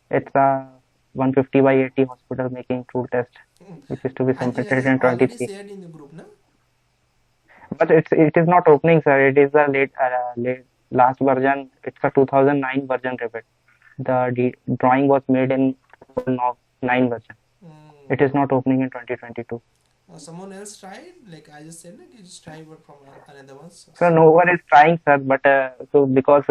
[SPEAKER 9] It's a 150 by 80 hospital making tool test, which is to be
[SPEAKER 1] I think I
[SPEAKER 9] submitted
[SPEAKER 1] have
[SPEAKER 9] in
[SPEAKER 1] already
[SPEAKER 9] 23.
[SPEAKER 1] shared in the group, na?
[SPEAKER 9] But it is not opening, sir. It is the late last version. It's a 2009 version Revit. The drawing was made in 2009 version. It is not opening in 2022.
[SPEAKER 1] Someone else tried? Like I just said, like you just try work from another one.
[SPEAKER 9] So no one is trying, sir. But so because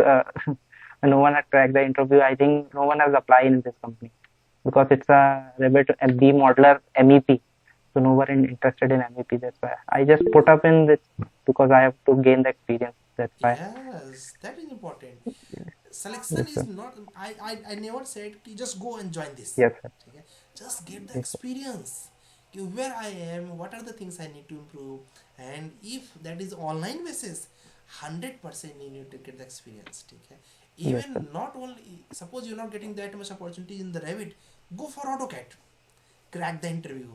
[SPEAKER 9] no one has cracked the interview, I think no one has applied in this company because it's a Revit B modeler MEP. So no one is interested in MEP. That's why I just put up in this because I have to gain the experience. That's why.
[SPEAKER 1] Yes, that is important. Selection is not. I never said you just go and join this.
[SPEAKER 9] Yes, sir.
[SPEAKER 1] Okay? Just get the experience. Where I am, what are the things I need to improve, and if that is online basis, 100% you need to get the experience. Okay?
[SPEAKER 9] Yes,
[SPEAKER 1] Even not only suppose you're not getting that much opportunity in the Revit, go for AutoCAD. Crack the interview,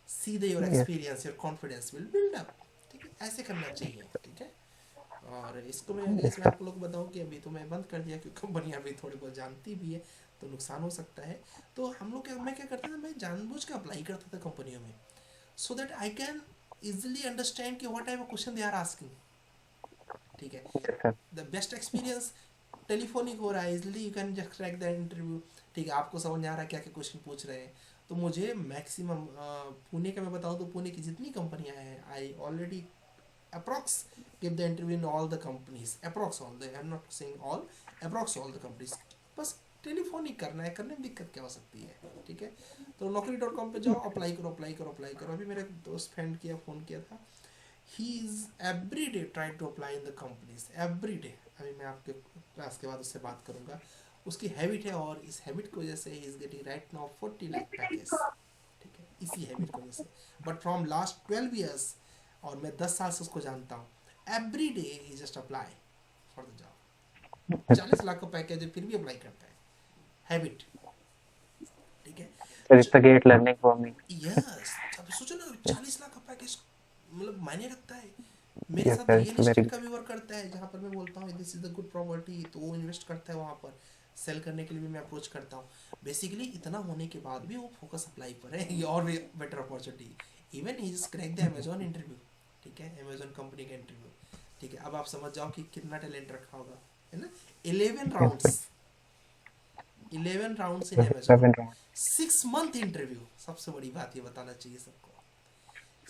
[SPEAKER 1] see your experience, your confidence will build up. ठीक है, ऐसे करना चाहिए. ठीक है, और इसको मैं आप लोग को बताऊं कि अभी तो मैं बंद कर दिया क्योंकि कंपनी अभी थोड़ी बहुत जानती भी है तो नुकसान हो सकता है. तो हम लोग मैं क्या करता था, मैं जानबूझ के अप्लाई करता था कंपनियों में, so that I can easily understand कि what type of question they are asking. ठीक है, द बेस्ट एक्सपीरियंस टेलीफोनिक हो रहा है, easily you can just crack the interview. ठीक है, आपको समझ में आ रहा है क्या क्या क्वेश्चन पूछ रहे हैं. तो मुझे मैक्सिमम पुणे का मैं बताऊँ तो पुणे की जितनी कंपनियां हैं, I already approx give the interview in all the companies, approx all the, I'm not saying all, approx all the companies. बस टेलीफोनिक करना है, करने में दिक्कत क्या हो सकती है. ठीक है, तो naukri.com पे जाओ, अप्लाई करो अप्लाई करो अप्लाई करो. अभी मेरे दोस्त फ्रेंड किया, फ़ोन किया था, he is every day try to apply in the companies every day. अभी मैं आपके क्लास के बाद उससे बात करूँगा. उसकी हैबिट है और इस हैबिट की वजह से he is getting right now 40 lakh package. ठीक है, इसी हैबिट की वजह से. बट फ्रॉम लास्ट 12 ईयर्स, और मैं 10 साल से उसको जानता हूँ, every day he just apply for the job. 40 lakh का पैकेज है फिर भी अप्लाई करता है. हैबिट. ठीक है,
[SPEAKER 9] it's a great learning for me.
[SPEAKER 1] Yes, अब सोचो ना 40 लाख का पैकेज मतलब मायने रखता है. मेरे
[SPEAKER 9] Yes,
[SPEAKER 1] साथ
[SPEAKER 9] sir,
[SPEAKER 1] real
[SPEAKER 9] it's very
[SPEAKER 1] estate
[SPEAKER 9] good.
[SPEAKER 1] का भी वर्क करता है, जहाँ पर मैं बोलता हूँ this is the good property, तो वो इन्वेस्ट करता है वहाँ पर. सेल करने के लिए भी मैं अप्रोच करता हूँ. बेसिकली इतना होने के बाद भी वो फोकस अप्लाई पर है और better opportunity. Even he just crack the Amazon interview. ठीक है, अमेजोन कंपनी का इंटरव्यू. ठीक है, अब आप समझ जाओ कि कितना टैलेंट रखा होगा, है ना. 11 राउंड्स, 11 राउंड्स इन अमेजोन, 6 मंथ इंटरव्यू. सबसे बड़ी बात ये बताना चाहिए सबको,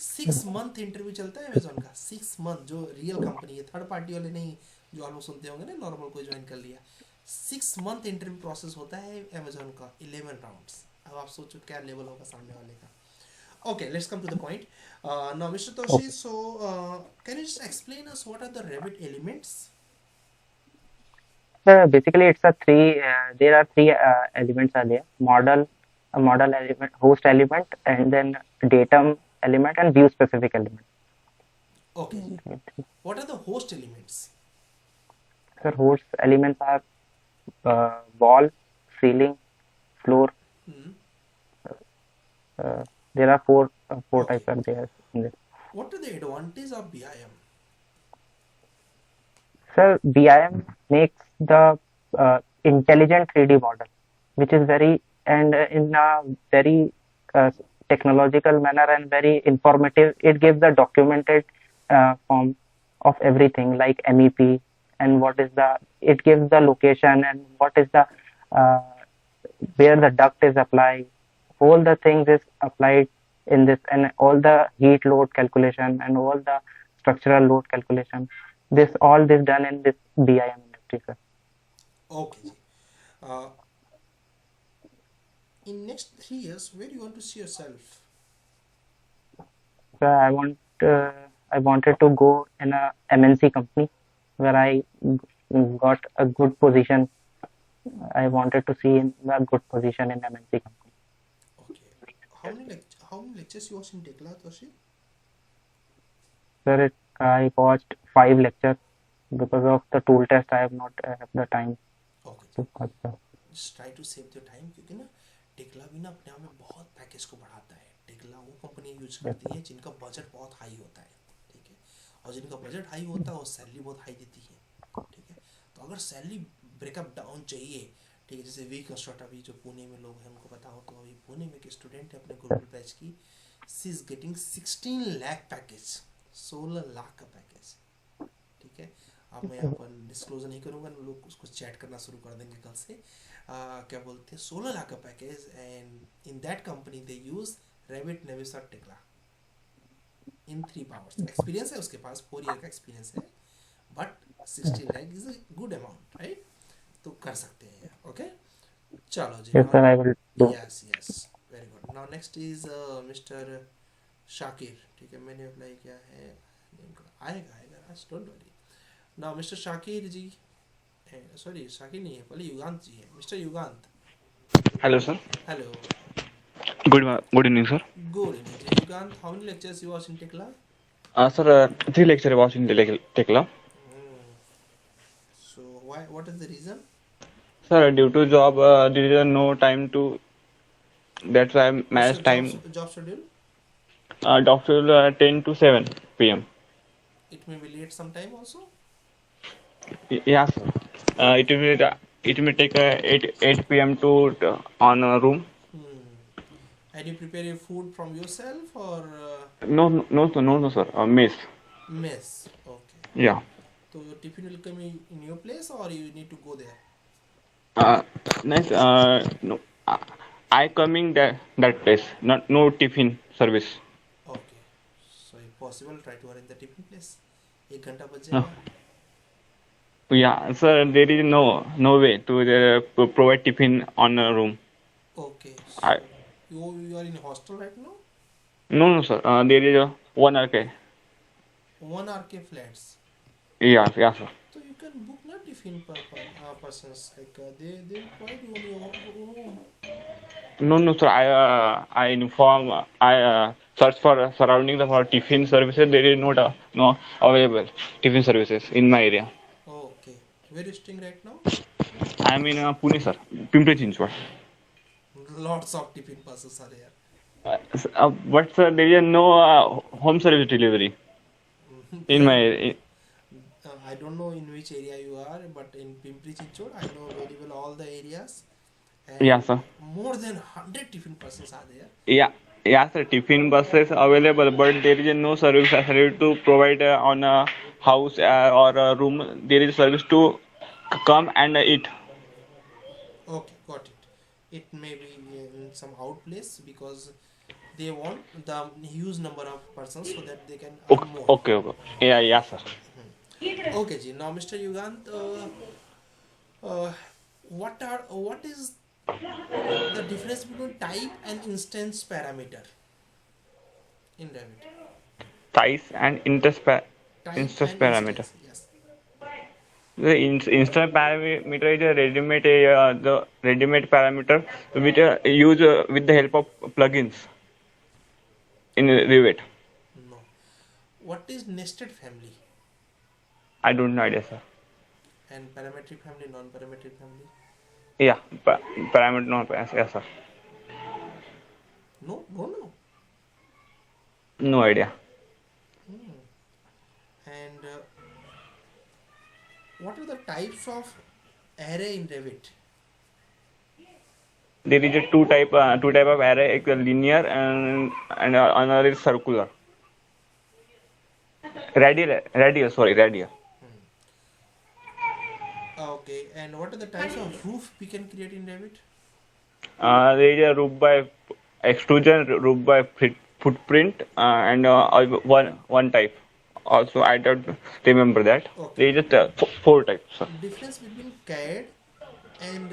[SPEAKER 1] 6 मंथ इंटरव्यू चलता है अमेजोन का. 6 मंथ, जो रियल कंपनी है, थर्ड पार्टी वाले नहीं, जो आप लोग सुनते होंगे ना, नॉर्मल कोई ज्वाइन कर लिया. 6 मंथ इंटरव्यू प्रोसेस होता है अमेजोन का, 11 राउंड्स. अब आप सोचो क्या लेवल होगा सामने वाले का. Okay, let's come to the point. Now, Mr. Toshi, so can you just explain us what are the Revit elements?
[SPEAKER 9] Basically, it's a three. There are three elements are there: model, a model element, host element, and then datum element and view specific element.
[SPEAKER 1] Okay. What are the host elements?
[SPEAKER 9] Sir, host elements are wall, ceiling, floor. There are four
[SPEAKER 1] Okay.
[SPEAKER 9] types are there in this.
[SPEAKER 1] What are the advantages of BIM?
[SPEAKER 9] Sir, BIM makes the intelligent 3D model, which is very and in a very technological manner and very informative. It gives the documented form of everything like MEP and what is the. It gives the location and what is the where the duct is applied. All the things is applied in this, and all the heat load calculation and all the structural load calculation. This done in this BIM industry, sir.
[SPEAKER 1] Okay. In next 3 years, where do you want to see yourself?
[SPEAKER 9] So I wanted to go in a MNC company where I got a good position. I wanted to see in a good position in MNC company.
[SPEAKER 1] Okay. How many lectures you watched in Tekla, Toshi?
[SPEAKER 9] Sir, I watched 5 lectures. Because of the tool test, I have not have the time
[SPEAKER 1] Okay.
[SPEAKER 9] to watch the.
[SPEAKER 1] Just try to save your time, क्योंकि ना Tekla भी ना अपने आप में बहुत package को बढ़ाता है. टेक्ला वो कंपनी यूज करती है जिनका बजट बहुत हाई होता है. ठीक है, और जिनका बजट हाई होता है वो सैलरी बहुत हाई देती है. ठीक है, तो अगर सैलरी ब्रेकअप डाउन चाहिए ठीक है, जैसे वी कंस्ट्रक्ट अभी जो पुणे में लोग हैं उनको बताओ, तो अभी पुणे में एक स्टूडेंट है अपने गुरुकुल बैच की, she is getting 16 lakh package, 16 lakh का पैकेज। ठीक है, अब मैं यहाँ पर डिस्क्लोजर नहीं करूँगा, लोग उसको चैट करना शुरू कर देंगे कल से। क्या बोलते हैं, 16 लाख का package, and in that company they use Revit Navis और टेक्ला इन 3 पावर्स। एक्सपीरियंस है उसके पास, 4 ईयर का एक्सपीरियंस है, but 16 lakh is a good amount, right? तो कर सकते हैं। ओके, चलो जी।
[SPEAKER 9] Yes, sir, I will do.
[SPEAKER 1] Yes yes, very good. Now next is mister Shakir. ठीक है, मैंने अप्लाई किया है, आएगा आएगा, don't worry. Now mister Shakir ji, sorry Shakir नहीं है, पहले युगांत जी है। Mister Yugant,
[SPEAKER 10] Hello, sir.
[SPEAKER 1] Hello,
[SPEAKER 10] Good evening, sir.
[SPEAKER 1] Good evening जी। Yugant, how many lectures you watch in Tekla?
[SPEAKER 10] Sir, 3 lectures I watched in Tekla.
[SPEAKER 1] So why, what is the reason?
[SPEAKER 10] Sir, due to job, there is no time to. That's why I
[SPEAKER 1] What's
[SPEAKER 10] managed
[SPEAKER 1] your
[SPEAKER 10] time.
[SPEAKER 1] job schedule?
[SPEAKER 10] Doctor 10 to 7 p.m.
[SPEAKER 1] It may be late sometime also.
[SPEAKER 10] Yeah, sir. It may take 8 p.m. to on a room.
[SPEAKER 1] And you prepare your food from yourself or
[SPEAKER 10] No, sir. Mess.
[SPEAKER 1] mess? Okay.
[SPEAKER 10] Yeah.
[SPEAKER 1] So your tiffin will come in your place or you need to go there?
[SPEAKER 10] Nice. No. I coming that place. Not no tiffin service.
[SPEAKER 1] Okay. So if possible, try to arrange the tiffin place. 1 घंटा बच
[SPEAKER 10] No.
[SPEAKER 1] जाएगा।
[SPEAKER 10] Yeah, sir. There is no way to provide tiffin on a room.
[SPEAKER 1] Okay. So
[SPEAKER 10] I
[SPEAKER 1] you are in hostel right now?
[SPEAKER 10] No, sir. There is one arcade.
[SPEAKER 1] 1 RK flats.
[SPEAKER 10] Yeah, sir.
[SPEAKER 1] So you can book not tiffin persons, like they provide you on your room.
[SPEAKER 10] No, sir. I inform. I search for surrounding the for tiffin services. There is no available tiffin services in my area.
[SPEAKER 1] Okay. Where are you staying right now?
[SPEAKER 10] I am in Pune, sir. Pimpri Chinchwad.
[SPEAKER 1] Lots of tiffin persons are there.
[SPEAKER 10] But sir, there is no home service delivery in my.
[SPEAKER 1] I don't know in which area you are, but in Pimpri Chinchwad, I know very well all the areas. And
[SPEAKER 10] Yeah, sir.
[SPEAKER 1] more than 100 tiffin persons are there.
[SPEAKER 10] Yeah, sir. Tiffin buses available, but there is no service facility to provide on a house or a room. There is service to come and eat.
[SPEAKER 1] Okay, got it. It may be in some out place because they want the huge number of persons so that they can earn more.
[SPEAKER 10] Okay. Yeah, sir.
[SPEAKER 1] Okay, ji. Now, Mr. Yugant, what is the difference between type and instance parameter in Revit?
[SPEAKER 10] Size and
[SPEAKER 1] Type
[SPEAKER 10] instance
[SPEAKER 1] and
[SPEAKER 10] parameter.
[SPEAKER 1] instance, yes.
[SPEAKER 10] The instance parameter is a the ready-made parameter which use with the help of plugins in Revit.
[SPEAKER 1] No. What is nested family?
[SPEAKER 10] I don't know idea, sir.
[SPEAKER 1] And parametric family, non-parametric family?
[SPEAKER 10] Yeah, parameter not yes, sir.
[SPEAKER 1] No.
[SPEAKER 10] No idea.
[SPEAKER 1] And what are the types of array in Revit?
[SPEAKER 10] There is a two type of array, a linear and another is circular. Radial.
[SPEAKER 1] Okay, and what are the types of roof we can create in Revit?
[SPEAKER 10] There is a roof by extrusion, roof by footprint, and one type. Also, I don't remember that.
[SPEAKER 1] Okay.
[SPEAKER 10] There is just 4 types. Sir.
[SPEAKER 1] Difference between CAD and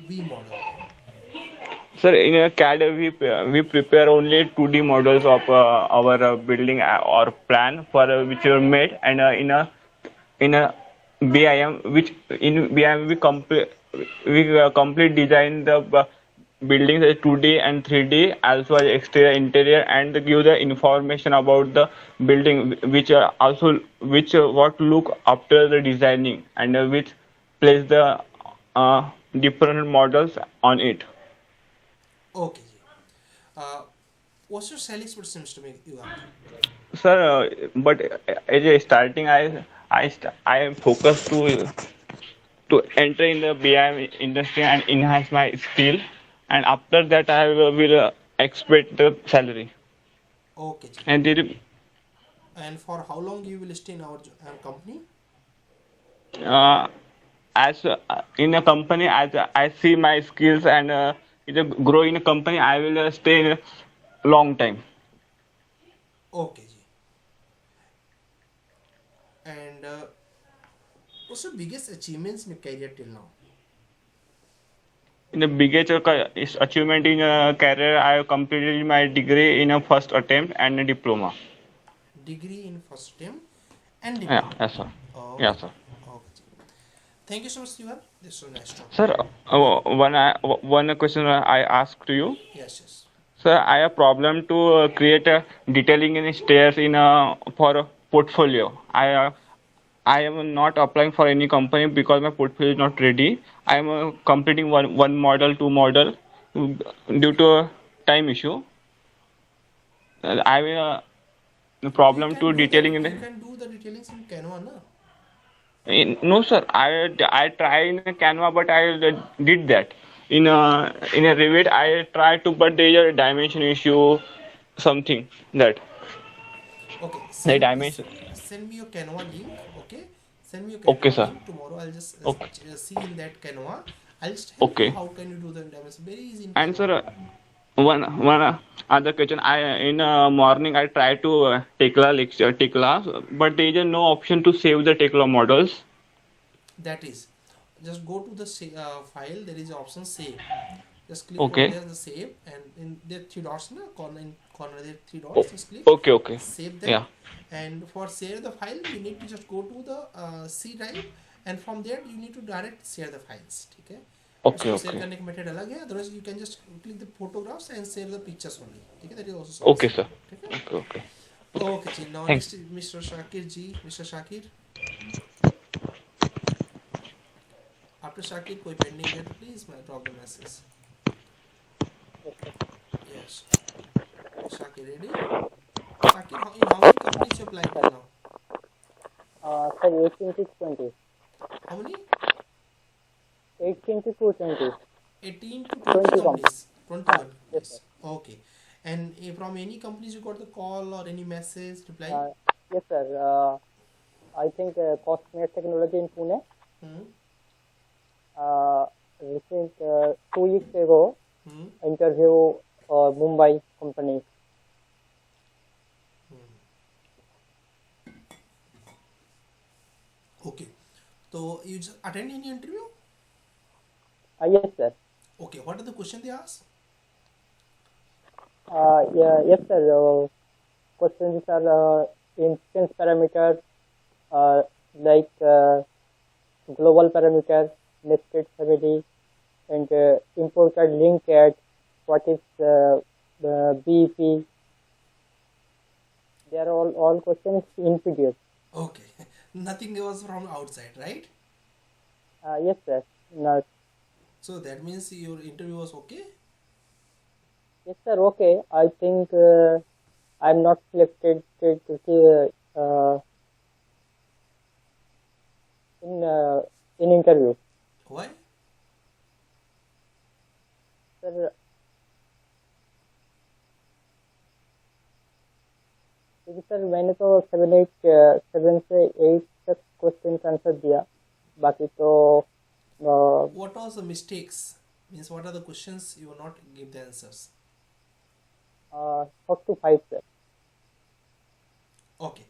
[SPEAKER 1] V model.
[SPEAKER 10] Sir, in a CAD we prepare only 2D models of our building or plan for which are made, and in a BIM we complete design the buildings as 2D and 3D, also as exterior, interior, and give the information about the building, which what look after the designing, and which place the different models on it.
[SPEAKER 1] Okay. What's your selling expert seems to me, Yuga?
[SPEAKER 10] Sir, but as a starting, I am focused to to enter in the BIM industry and enhance my skill. And after that, I will expect the salary.
[SPEAKER 1] Okay, ji.
[SPEAKER 10] And there,
[SPEAKER 1] And for how long you will stay in our company?
[SPEAKER 10] as in a company, as I see my skills and grow in a company, I will stay in a long time.
[SPEAKER 1] Okay, ji. And what's your biggest achievements in your career till now?
[SPEAKER 10] In the biggest achievement in a career, I have completed my degree in a first attempt and a diploma.
[SPEAKER 1] Degree in first attempt and
[SPEAKER 10] Yeah,
[SPEAKER 1] diploma.
[SPEAKER 10] yes, sir.
[SPEAKER 1] Okay.
[SPEAKER 10] Yeah, sir.
[SPEAKER 1] Okay. Thank you so much, Yuval. This was nice talking.
[SPEAKER 10] Sir, one question I ask to you.
[SPEAKER 1] Yes, yes.
[SPEAKER 10] Sir, I have problem to create a detailing in stairs in a for a portfolio. I am not applying for any company because my portfolio is not ready. I am completing one model, two model due to a time issue. I will problem to detailing in
[SPEAKER 1] You
[SPEAKER 10] the.
[SPEAKER 1] can do the detailings in Canva, na?
[SPEAKER 10] No, sir. I try in Canva, but I did that in a Revit. I try to, but there is a dimension issue, something that
[SPEAKER 1] Okay,
[SPEAKER 10] the dimension.
[SPEAKER 1] send me your Canva link. Okay, send me your
[SPEAKER 10] Okay,
[SPEAKER 1] Canva
[SPEAKER 10] sir.
[SPEAKER 1] link tomorrow. I'll just
[SPEAKER 10] Okay.
[SPEAKER 1] see in that Canva. I'll just help you
[SPEAKER 10] Okay.
[SPEAKER 1] how can you do the demos. Very easy in
[SPEAKER 10] And
[SPEAKER 1] Canva.
[SPEAKER 10] sir, one other question. I in morning I try to take class, but there is no option to save the Tekla models.
[SPEAKER 1] That is, just go to the file. There is an option save. Just click on
[SPEAKER 10] Okay.
[SPEAKER 1] there the save, and in there three dots, na, corner there three dots. Just click
[SPEAKER 10] Okay.
[SPEAKER 1] save them.
[SPEAKER 10] Yeah.
[SPEAKER 1] And for save the file, you need to just go to the C drive, and from there you need to direct share the files. Okay.
[SPEAKER 10] Okay.
[SPEAKER 1] उसको share
[SPEAKER 10] Okay.
[SPEAKER 1] करने का method अलग है, otherwise you can just click the photographs and save the pictures only. ठीक है, that is also
[SPEAKER 10] Okay, sir.
[SPEAKER 1] ठीक है.
[SPEAKER 10] Okay.
[SPEAKER 1] Okay जी. Now
[SPEAKER 10] Thanks.
[SPEAKER 1] Next mister Shakir ji. Mister Shakir, after Shakir कोई पेंडिंग है तो please drop the message. Yes, Shakir ready? Shakir, in how many companies you applied till now?
[SPEAKER 9] Sir, 18 to 20.
[SPEAKER 1] How many?
[SPEAKER 9] 18 to 20.
[SPEAKER 1] 18 to 20 companies. 21.
[SPEAKER 9] Yes, sir.
[SPEAKER 1] Okay. And from any companies you got the call or any message reply?
[SPEAKER 9] Yes, sir. I think Cosmet Technology in Pune. Recent 2 weeks ago, interview Mumbai company.
[SPEAKER 1] Okay. So you just attend any interview?
[SPEAKER 9] Yes, sir.
[SPEAKER 1] Okay. What are the questions they ask?
[SPEAKER 9] Yes, sir. Questions are instance parameters, like global parameter, nested family, and imported link at what is BEP. They are all questions in PDF.
[SPEAKER 1] Okay. Nothing was from outside, right?
[SPEAKER 9] Yes, sir. Not.
[SPEAKER 1] So that means your interview was okay?
[SPEAKER 9] Yes, sir. Okay. I think I'm not selected to see in interview.
[SPEAKER 1] Why?
[SPEAKER 9] Sir, क्योंकि sir मैंने तो 7 से 8 तक question answer दिया, बाकी तो
[SPEAKER 1] What was the mistakes? Means what are the questions you will not give the answers?
[SPEAKER 9] up to 5, sir.
[SPEAKER 1] Okay.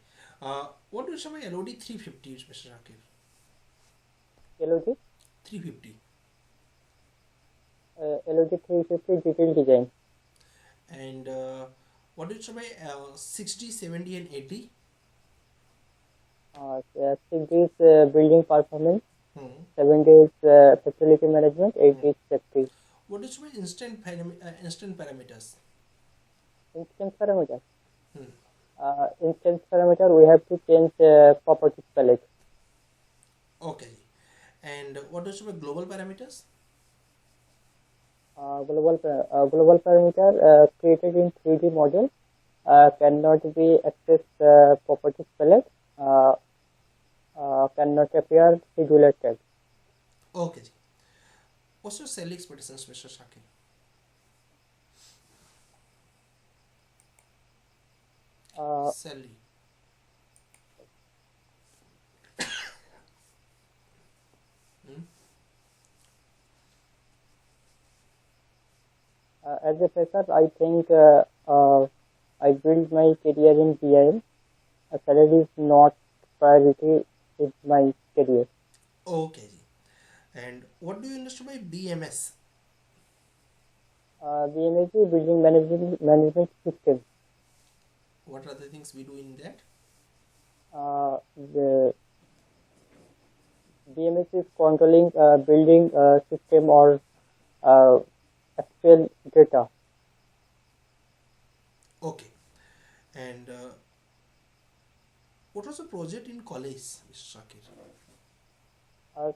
[SPEAKER 1] What is my LOD 350, Mr. Shakir?
[SPEAKER 9] LOD
[SPEAKER 1] 350.
[SPEAKER 9] LOD 350 detailed design.
[SPEAKER 1] And what is my 60, 70 and 80?
[SPEAKER 9] 60 is building performance, 70 is facility management, 80 is safety.
[SPEAKER 1] What is my instant parameters?
[SPEAKER 9] Instance parameter. Instance parameter, we have to change properties palette.
[SPEAKER 1] Okay. And what is my global parameters?
[SPEAKER 9] Global parameter created in 3D model cannot be accessed properties palette, cannot appear regulated.
[SPEAKER 1] Okay ji. What's your salary expectations, Mr. Shakir? Salary. Hmm?
[SPEAKER 9] As a fresher, I think I built my career in PIM. Salary is not priority in my career.
[SPEAKER 1] Okay ji. And what do you understand by BMS?
[SPEAKER 9] BMS is Building Management System.
[SPEAKER 1] What are the things we do in that?
[SPEAKER 9] The BMS is controlling building system or actual data.
[SPEAKER 1] Okay. And what was the project in college, Mr. Shakir?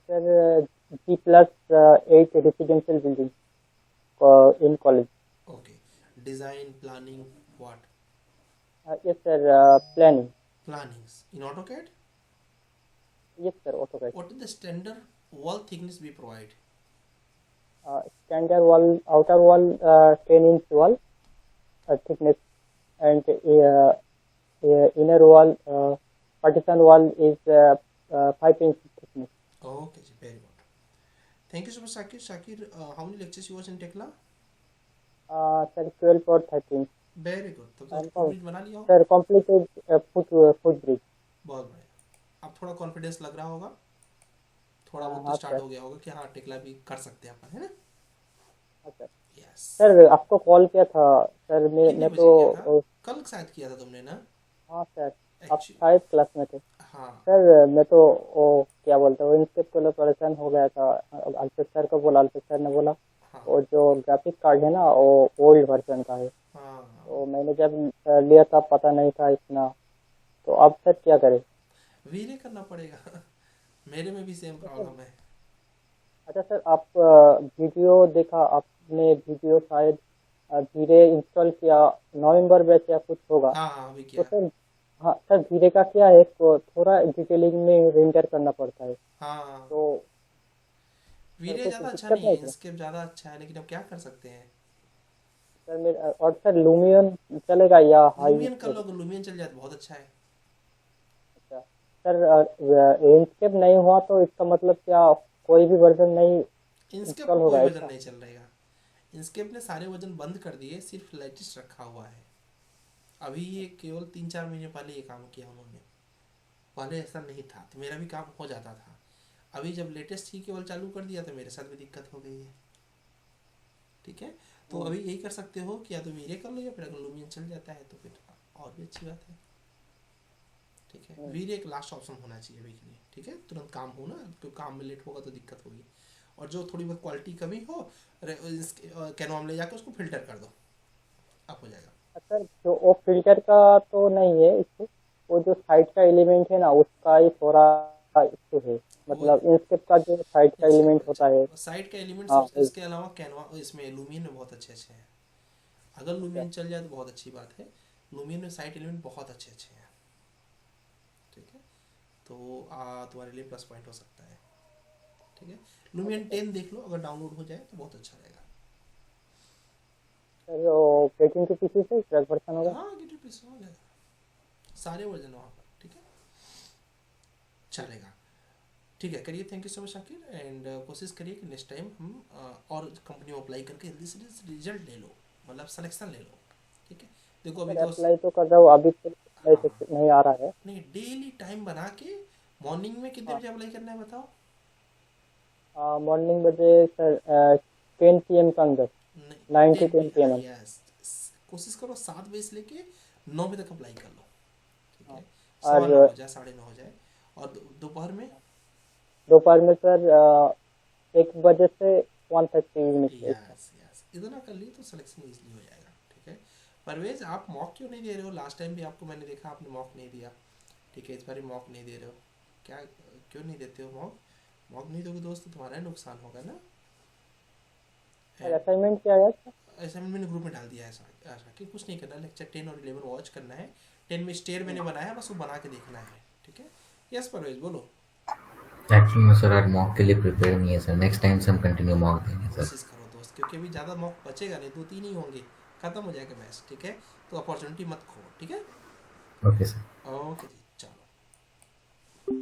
[SPEAKER 9] Sir, G plus 8 residential buildings in college.
[SPEAKER 1] Okay. Design, planning, what?
[SPEAKER 9] Yes, sir. Planning.
[SPEAKER 1] Plannings. In AutoCAD?
[SPEAKER 9] Yes, sir. AutoCAD.
[SPEAKER 1] What is the standard wall thickness we provide?
[SPEAKER 9] Standard wall, outer wall, 10-inch wall thickness, and inner wall, partition wall is 5-inch thickness.
[SPEAKER 1] Okay, ji, very good. Thank you so much, Shakir. Shakir, how many lectures you was in Tekla?
[SPEAKER 9] Sir, 12 or 13.
[SPEAKER 1] Very good. तब
[SPEAKER 9] And
[SPEAKER 1] तक foot बना लिया हो?
[SPEAKER 9] sir, completed footbridge.
[SPEAKER 1] बहुत बढ़िया. अब थोड़ा confidence लग रहा होगा, थोड़ा बहुत तो
[SPEAKER 9] हाँ
[SPEAKER 1] स्टार्ट
[SPEAKER 9] सर.
[SPEAKER 1] हो गया होगा कि हाँ टेक्ला भी कर सकते हैं अपन, है ना?
[SPEAKER 9] हाँ सर.
[SPEAKER 1] यस.
[SPEAKER 9] सर, आपको कॉल किया था सर.
[SPEAKER 1] कितने
[SPEAKER 9] मैं
[SPEAKER 1] बजे
[SPEAKER 9] तो
[SPEAKER 1] किया था? कल शायद किया था तुमने ना?
[SPEAKER 9] हाँ सर. आप
[SPEAKER 1] एक्चुअली
[SPEAKER 9] 5 क्लास में थे.
[SPEAKER 1] हाँ.
[SPEAKER 9] सर, मैं तो क्या बोलते हैं, इंस्टेप के लिए परेशान हो गया था. अल्पेश सर को बोला, अल्पेश सर ने बोला
[SPEAKER 1] हाँ.
[SPEAKER 9] वो जो ग्राफिक कार्ड है ना वो ओल्ड वर्जन का है.
[SPEAKER 1] हाँ.
[SPEAKER 9] तो मैंने जब लिया था पता नहीं था इतना. तो अब सर क्या करें?
[SPEAKER 1] वीरे करना पड़ेगा. मेरे में भी सेम प्रॉब्लम है.
[SPEAKER 9] अच्छा सर, आप वीडियो देखा आपने? वीडियो शायद धीरे इंस्टॉल किया, नवंबर बैच या कुछ होगा.
[SPEAKER 1] हाँ हाँ अभी
[SPEAKER 9] तो
[SPEAKER 1] किया.
[SPEAKER 9] सर, हाँ सर, धीरे का क्या है, थोड़ा डिटेलिंग में रेंडर करना पड़ता है.
[SPEAKER 1] हाँ.
[SPEAKER 9] तो सर
[SPEAKER 1] वीरे
[SPEAKER 9] कुछ
[SPEAKER 1] ज़्यादा अच्छा
[SPEAKER 9] दिक्कत
[SPEAKER 1] नहीं है,
[SPEAKER 9] है क्या?
[SPEAKER 1] इंस्केप ज़्यादा अच्छा है, लेकिन अब क्या कर सकते हैं?
[SPEAKER 9] सर मेरा, और सर लूमियन चलेगा या हाई
[SPEAKER 1] लूमियन कर लो,
[SPEAKER 9] स्केप?
[SPEAKER 1] अगर लूमियन चल जाए तो बहुत अच्छा है.
[SPEAKER 9] अच्छा सर, इंस्केप नहीं हुआ तो इसका मतलब क्या कोई भी वर्जन नहीं
[SPEAKER 1] इंस्केप
[SPEAKER 9] इंस्टॉल
[SPEAKER 1] का
[SPEAKER 9] होगा
[SPEAKER 1] कोई वजन
[SPEAKER 9] ऐसा?
[SPEAKER 1] नहीं चल रहेगा. इंस्केप ने सारे वजन बंद कर दिए, सिर्फ लेटेस्ट रखा हुआ है. अभी ये केवल 3-4 महीने पहले ये काम किया उन्होंने. पहले ऐसा नहीं था, तो मेरा भी काम हो जाता था. अभी जब लेटेस्ट ही केवल चालू कर दिया तो मेरे साथ भी दिक्कत हो गई है. ठीक है, तो अभी यही कर सकते हो कि या तो वीरे कर लो, या फिर अगर लूमियन चल जाता है तो फिर और भी अच्छी बात है. ठीक है, वीरे एक लास्ट ऑप्शन होना चाहिए अभी के लिए. ठीक है, तुरंत काम हो ना, क्योंकि काम में लेट होगा तो दिक्कत होगी. और जो थोड़ी बहुत क्वालिटी कमी हो, कैनवा में ले जाकर उसको फिल्टर कर दो, अब हो जाएगा.
[SPEAKER 9] सर, जो वो फिल्टर का तो नहीं है इसको, वो जो साइड का एलिमेंट है ना उसका ही थोड़ा इशू है.
[SPEAKER 1] वो
[SPEAKER 9] मतलब इंस्केप का जो साइड का एलिमेंट होता है.
[SPEAKER 1] साइड का एलिमेंट
[SPEAKER 9] हाँ
[SPEAKER 1] सब, इसके अलावा कैनवा इसमें लूमियन में बहुत अच्छे अच्छे हैं. अगर लूमियन चल जाए तो बहुत अच्छी बात है. लूमियन में साइड एलिमेंट बहुत अच्छे अच्छे हैं. ठीक है, तो तुम्हारे लिए प्लस पॉइंट हो सकता है. ठीक है, लूमियन 10 देख लो, अगर डाउनलोड हो जाए तो बहुत अच्छा रहेगा.
[SPEAKER 9] सर वो गेटिंग टू पीसी से 12% होगा.
[SPEAKER 1] हाँ गिटर पीस हो जाएगा, सारे वर्जन वहाँ पर. ठीक है, चलेगा. ठीक है, करिए. Thank you so much Shakir. And कोशिश करिए कि नेक्स्ट टाइम हम और कंपनी में अप्लाई करके जल्दी से रिजल्ट ले लो, मतलब सिलेक्शन ले लो. ठीक है, देखो अभी
[SPEAKER 9] सर
[SPEAKER 1] तो
[SPEAKER 9] अप्लाई तो कर रहा हूँ, अभी तो अप्लाई
[SPEAKER 1] हाँ
[SPEAKER 9] नहीं आ रहा है.
[SPEAKER 1] नहीं, डेली टाइम बना के मॉर्निंग में कितने
[SPEAKER 9] हाँ,
[SPEAKER 1] बजे अप्लाई करना है बताओ.
[SPEAKER 9] मॉर्निंग बजे सर 10 PM के अंदर,
[SPEAKER 1] नहीं
[SPEAKER 9] 9 to 10 PM.
[SPEAKER 1] यस, कोशिश करो 7 बजे से लेके 9 बजे तक अप्लाई कर लो. ठीक
[SPEAKER 9] हाँ,
[SPEAKER 1] है, 9:15
[SPEAKER 9] और
[SPEAKER 1] हो जाए, 9:30 हो जाए. और दोपहर में
[SPEAKER 9] दोपहर में सर 1 बजे से 1:30 इवनिंग तक.
[SPEAKER 1] यस यस, इतना कर लिए तो सिलेक्शन इजीली हो जाएगा. ठीक है, परवेज आप मॉक क्यों नहीं दे रहे हो? लास्ट टाइम भी आपको मैंने देखा आपने मॉक नहीं दिया. ठीक है, इस बार भी मॉक नहीं दे रहे हो, क्या क्यों नहीं देते हो मॉक? मॉक नहीं दोगे दोस्त तो तुम्हारा ही नुकसान होगा ना.
[SPEAKER 9] सर असाइनमेंट क्या है सर?
[SPEAKER 1] असाइनमेंट मैंने ग्रुप में डाल दिया है. ऐसा कि कुछ नहीं करना, लेक्चर 10 और 11 वॉच करना है. 10 में स्टेयर मैंने बनाया, बस वो बना के देखना है. ठीक है, यस परवेज बोलो.
[SPEAKER 11] एक्चुअली में सर आज मॉक के लिए प्रिपेयर नहीं है सर, नेक्स्ट टाइम से हम कंटिन्यू मॉक देंगे सर।
[SPEAKER 1] कोशिश करो दोस्त, क्योंकि अभी ज़्यादा मौक बचेगा नहीं, 2-3 ही होंगे, ख़त्म हो जाएगा मैच, ठीक है? तो अपॉर्चुनिटी मत खो, ठीक है?
[SPEAKER 11] Okay sir.
[SPEAKER 1] ओके जी, चलो।